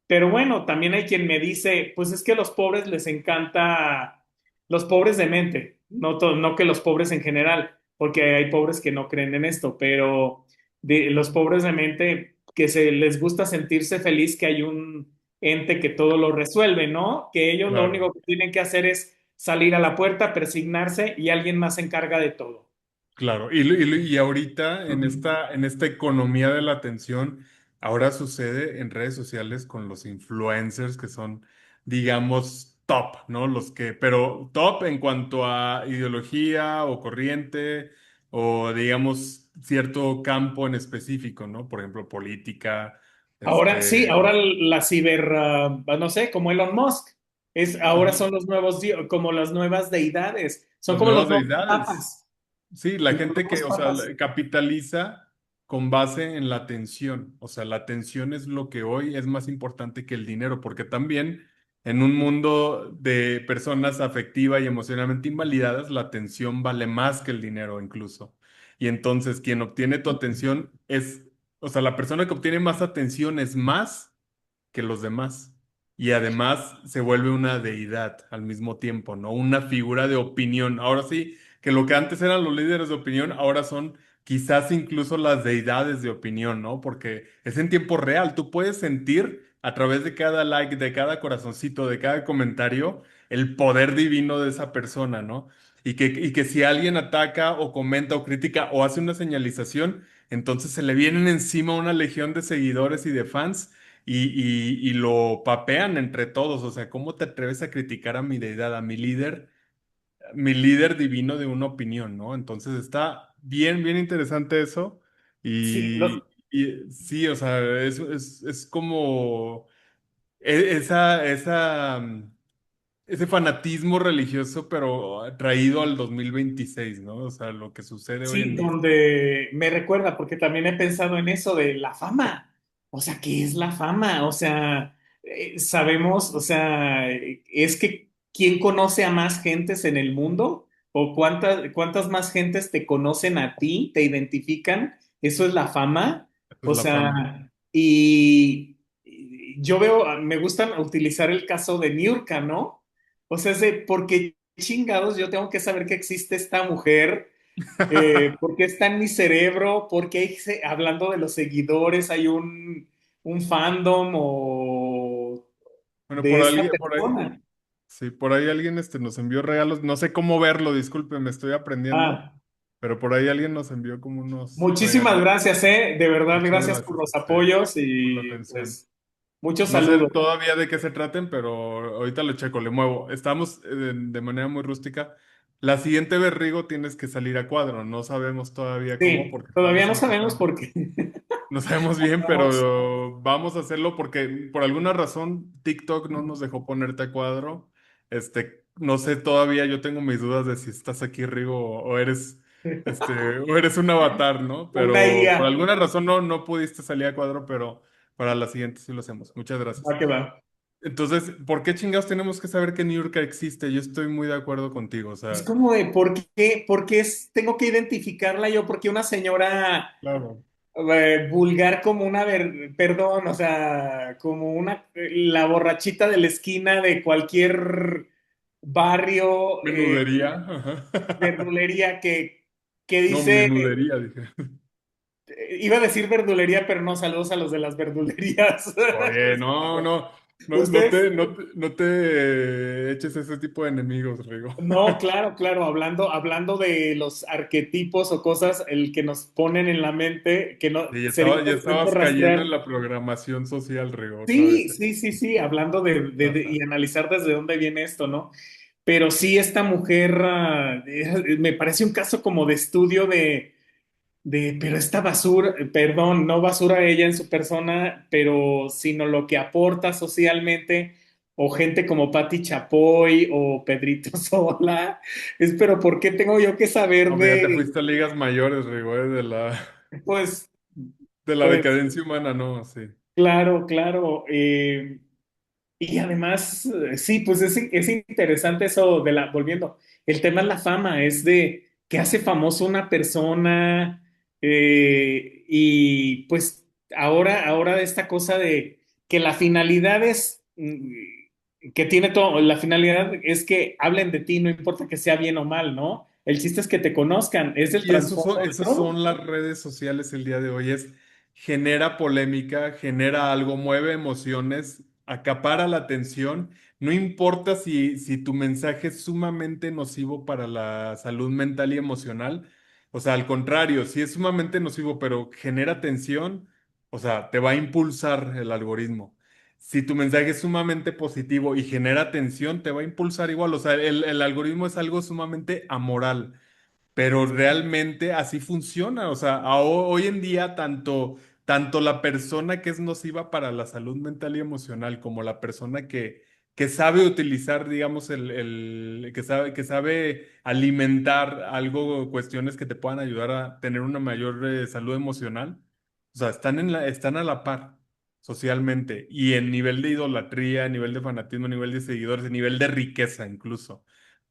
Pero bueno, también hay quien me dice, pues es que a los pobres les encanta, los pobres de mente, no que los pobres en general, porque hay pobres que no creen en esto, pero de los pobres de mente que se les gusta sentirse feliz que hay un ente que todo lo resuelve, ¿no? Que ellos lo claro. único que tienen que hacer es salir a la puerta, persignarse y alguien más se encarga de todo. Claro, y ahorita en esta economía de la atención, ahora sucede en redes sociales con los influencers que son, digamos, top, ¿no? Pero top en cuanto a ideología o corriente o, digamos, cierto campo en específico, ¿no? Por ejemplo, política, Ahora sí, este, ahora la ciber, no sé, como Elon Musk, ahora ajá, son los nuevos, como las nuevas deidades, son las como los nuevas nuevos deidades. papas, Sí, la los gente que, nuevos o sea, papas. capitaliza con base en la atención. O sea, la atención es lo que hoy es más importante que el dinero, porque también en un mundo de personas afectiva y emocionalmente invalidadas, la atención vale más que el dinero incluso. Y entonces quien obtiene tu atención o sea, la persona que obtiene más atención es más que los demás. Y además se vuelve una deidad al mismo tiempo, ¿no? Una figura de opinión. Ahora sí, que lo que antes eran los líderes de opinión, ahora son quizás incluso las deidades de opinión, ¿no? Porque es en tiempo real. Tú puedes sentir a través de cada like, de cada corazoncito, de cada comentario, el poder divino de esa persona, ¿no? Y que si alguien ataca o comenta o critica o hace una señalización, entonces se le vienen encima una legión de seguidores y de fans y lo papean entre todos. O sea, ¿cómo te atreves a criticar a mi deidad, a mi líder divino de una opinión, ¿no? Entonces está bien, bien interesante eso. Sí, Y sí, o sea, es como ese fanatismo religioso, pero traído al 2026, ¿no? O sea, lo que sucede hoy sí, en día. donde me recuerda, porque también he pensado en eso de la fama. O sea, ¿qué es la fama? O sea, sabemos, o sea, es que ¿quién conoce a más gentes en el mundo? ¿O cuántas más gentes te conocen a ti, te identifican? Eso es la fama. Esa es O la fama. sea, y yo veo, me gusta utilizar el caso de Niurka, ¿no? O sea, es de, ¿por qué chingados yo tengo que saber que existe esta mujer? ¿Por qué está en mi cerebro? ¿Por qué hablando de los seguidores hay un fandom o Bueno, de esa persona? sí, por ahí alguien nos envió regalos. No sé cómo verlo, disculpe, me estoy aprendiendo, Ah, pero por ahí alguien nos envió como unos muchísimas regalitos. gracias, de verdad, Muchas gracias por gracias a los usted apoyos por la y atención. pues muchos No sé saludos. todavía de qué se traten, pero ahorita lo checo, le muevo. Estamos de manera muy rústica. La siguiente berrigo tienes que salir a cuadro. No sabemos todavía cómo Sí, porque todavía estamos no sabemos empezando. por qué. No sabemos bien, Estamos, pero vamos a hacerlo porque por alguna razón TikTok no nos dejó ponerte a cuadro. No sé todavía, yo tengo mis dudas de si estás aquí, Rigo, o eres un avatar, ¿no? una Pero por IA, alguna razón no pudiste salir a cuadro, pero para la siguiente sí lo hacemos. Muchas gracias. va que va. Entonces, ¿por qué chingados tenemos que saber que Niurka existe? Yo estoy muy de acuerdo contigo, o Es sea, como de, ¿por qué tengo que identificarla yo? Porque una señora claro. vulgar como perdón, o sea, como la borrachita de la esquina de cualquier barrio, Menudería. Ajá. verdulería que No, dice, menudería, dije. iba a decir verdulería, pero no, saludos a los de las verdulerías. Oye, Ustedes, no te eches ese tipo de enemigos, Rigo. no, claro, claro, hablando de los arquetipos o cosas, el que nos ponen en la mente, que no Sí, sería ya cuestión de estabas cayendo en rastrear. la programación social, Rigo, otra Sí, vez. sí, sí, sí, hablando y Ajá. analizar desde dónde viene esto, ¿no? Pero sí, esta mujer me parece un caso como de estudio pero esta basura, perdón, no basura ella en su persona, pero sino lo que aporta socialmente, o gente como Patti Chapoy o Pedrito Sola, pero ¿por qué tengo yo que saber No, ya te fuiste a ligas mayores, Rigo, pues, de la pues, decadencia humana, ¿no? Sí. claro, claro, y además, sí, pues es interesante eso volviendo, el tema es la fama, es de qué hace famoso una persona y pues ahora de esta cosa de que la finalidad es, que tiene todo, la finalidad es que hablen de ti, no importa que sea bien o mal, ¿no? El chiste es que te conozcan, es el Y trasfondo de esas todo. son las redes sociales el día de hoy. Genera polémica, genera algo, mueve emociones, acapara la atención. No importa si tu mensaje es sumamente nocivo para la salud mental y emocional. O sea, al contrario, si es sumamente nocivo, pero genera tensión, o sea, te va a impulsar el algoritmo. Si tu mensaje es sumamente positivo y genera tensión, te va a impulsar igual. O sea, el algoritmo es algo sumamente amoral. Pero realmente así funciona. O sea, hoy en día tanto la persona que es nociva para la salud mental y emocional como la persona que sabe utilizar, digamos, que sabe alimentar algo, cuestiones que te puedan ayudar a tener una mayor salud emocional. O sea, están a la par socialmente y en nivel de idolatría, en nivel de fanatismo, en nivel de seguidores, en nivel de riqueza incluso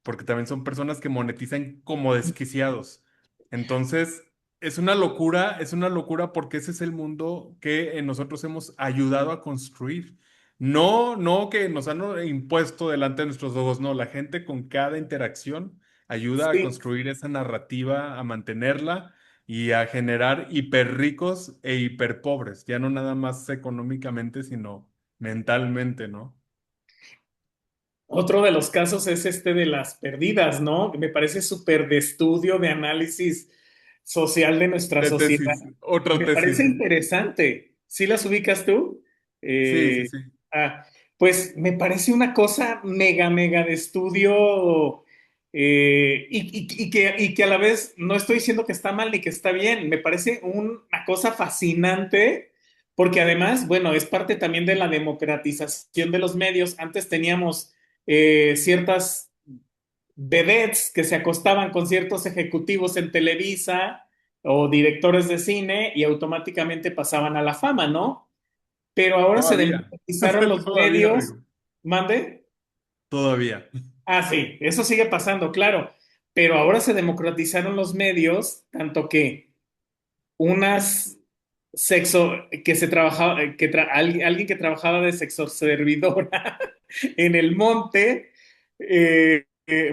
porque también son personas que monetizan como desquiciados. Entonces, es una locura porque ese es el mundo que nosotros hemos ayudado a construir. No que nos han impuesto delante de nuestros ojos, no, la gente con cada interacción ayuda a Sí, construir esa narrativa, a mantenerla y a generar hiper ricos e hiper pobres, ya no nada más económicamente, sino mentalmente, ¿no? otro de los casos es este de las perdidas, ¿no? Me parece súper de estudio, de análisis social de nuestra De sociedad. tesis, otra Me parece tesis. interesante. ¿Sí las ubicas tú? Sí, sí, Eh, sí. ah, pues me parece una cosa mega, mega de estudio y que a la vez no estoy diciendo que está mal ni que está bien. Me parece una cosa fascinante porque además, bueno, es parte también de la democratización de los medios. Antes teníamos ciertas vedettes que se acostaban con ciertos ejecutivos en Televisa o directores de cine y automáticamente pasaban a la fama, ¿no? pero ahora se Todavía, democratizaron los todavía, medios. amigo, ¿Mande? todavía. Ah, sí, eso sigue pasando, claro, pero ahora se democratizaron los medios, tanto que unas sexo, que se trabajaba, alguien que trabajaba de sexo servidora en el monte,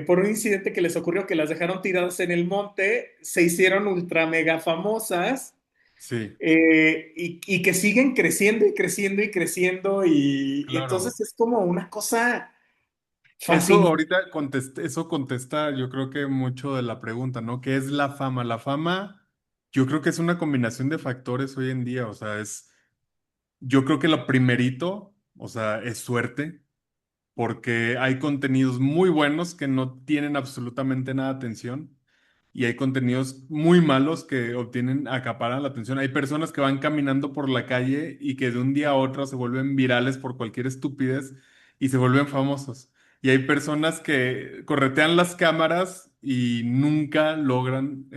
por un incidente que les ocurrió que las dejaron tiradas en el monte, se hicieron ultra mega famosas Sí, y que siguen creciendo y creciendo y creciendo y claro. entonces es como una cosa Eso fascinante. ahorita eso contesta, yo creo que mucho de la pregunta, ¿no? ¿Qué es la fama? La fama, yo creo que es una combinación de factores hoy en día, o sea, yo creo que lo primerito, o sea, es suerte, porque hay contenidos muy buenos que no tienen absolutamente nada de atención y hay contenidos muy malos que acaparan la atención. Hay personas que van caminando por la calle y que de un día a otro se vuelven virales por cualquier estupidez y se vuelven famosos. Y hay personas que corretean las cámaras y nunca logran,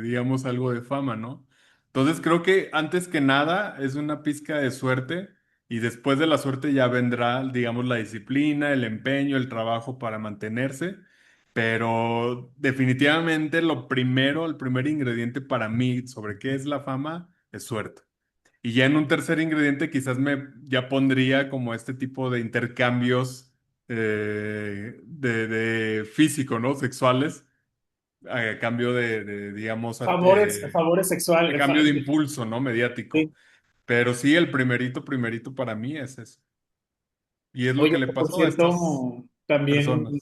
digamos, algo de fama, ¿no? Entonces creo que antes que nada es una pizca de suerte y después de la suerte ya vendrá, digamos, la disciplina, el empeño, el trabajo para mantenerse. Pero definitivamente lo primero, el primer ingrediente para mí sobre qué es la fama es suerte. Y ya en un tercer ingrediente quizás me ya pondría como este tipo de intercambios de físico, ¿no? Sexuales, a cambio digamos, Favores a sexuales. cambio de impulso, ¿no? Mediático. Sí. Pero sí, el primerito para mí es eso. Y es lo Oye, que le que por pasó a estas cierto, también personas.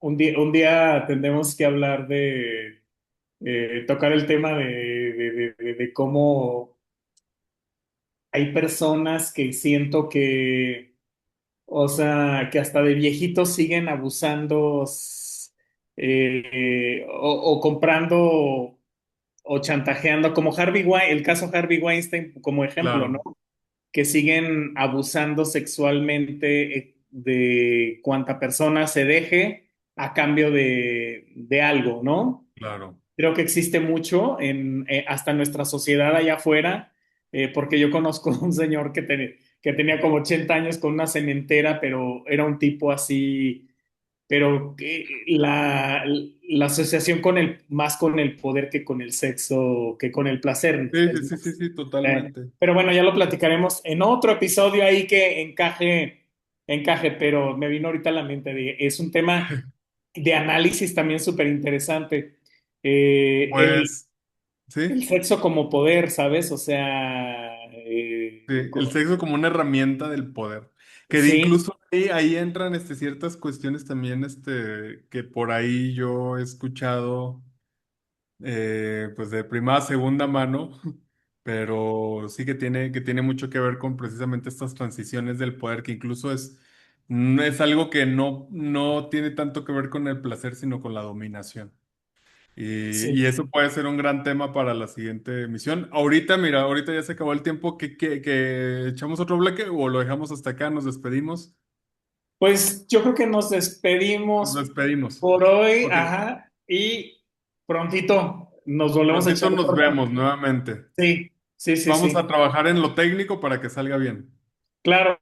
un día tendremos que hablar de tocar el tema de cómo hay personas que siento que, o sea, que hasta de viejitos siguen abusando o comprando o chantajeando, como el caso Harvey Weinstein como ejemplo, ¿no? Claro, Que siguen abusando sexualmente de cuanta persona se deje a cambio de algo, ¿no? claro. Creo que existe mucho hasta en nuestra sociedad allá afuera, porque yo conozco un señor que tenía como 80 años con una cementera, pero era un tipo así, pero la asociación más con el poder que con el sexo, que con el placer. Sí, Es sí, sí, sí, más. sí, totalmente. Pero bueno, ya lo platicaremos en otro episodio ahí que encaje, pero me vino ahorita a la mente es un tema de análisis también súper interesante. Pues, El sí. sexo como poder, ¿sabes? O sea, Sí, el sexo como una herramienta del poder. Que sí, incluso ahí entran ciertas cuestiones también que por ahí yo he escuchado pues de primera a segunda mano, pero sí que tiene mucho que ver con precisamente estas transiciones del poder, que incluso no es algo que no tiene tanto que ver con el placer, sino con la dominación. Y sí. eso puede ser un gran tema para la siguiente misión. Ahorita, mira, ahorita ya se acabó el tiempo. Que echamos otro bloque o lo dejamos hasta acá, nos despedimos. Pues yo creo que nos Nos despedimos despedimos. por hoy, Ok, ajá, y prontito nos volvemos a prontito echar nos otro rato. vemos nuevamente. Sí, sí, sí, Vamos a sí. trabajar en lo técnico para que salga bien. Claro.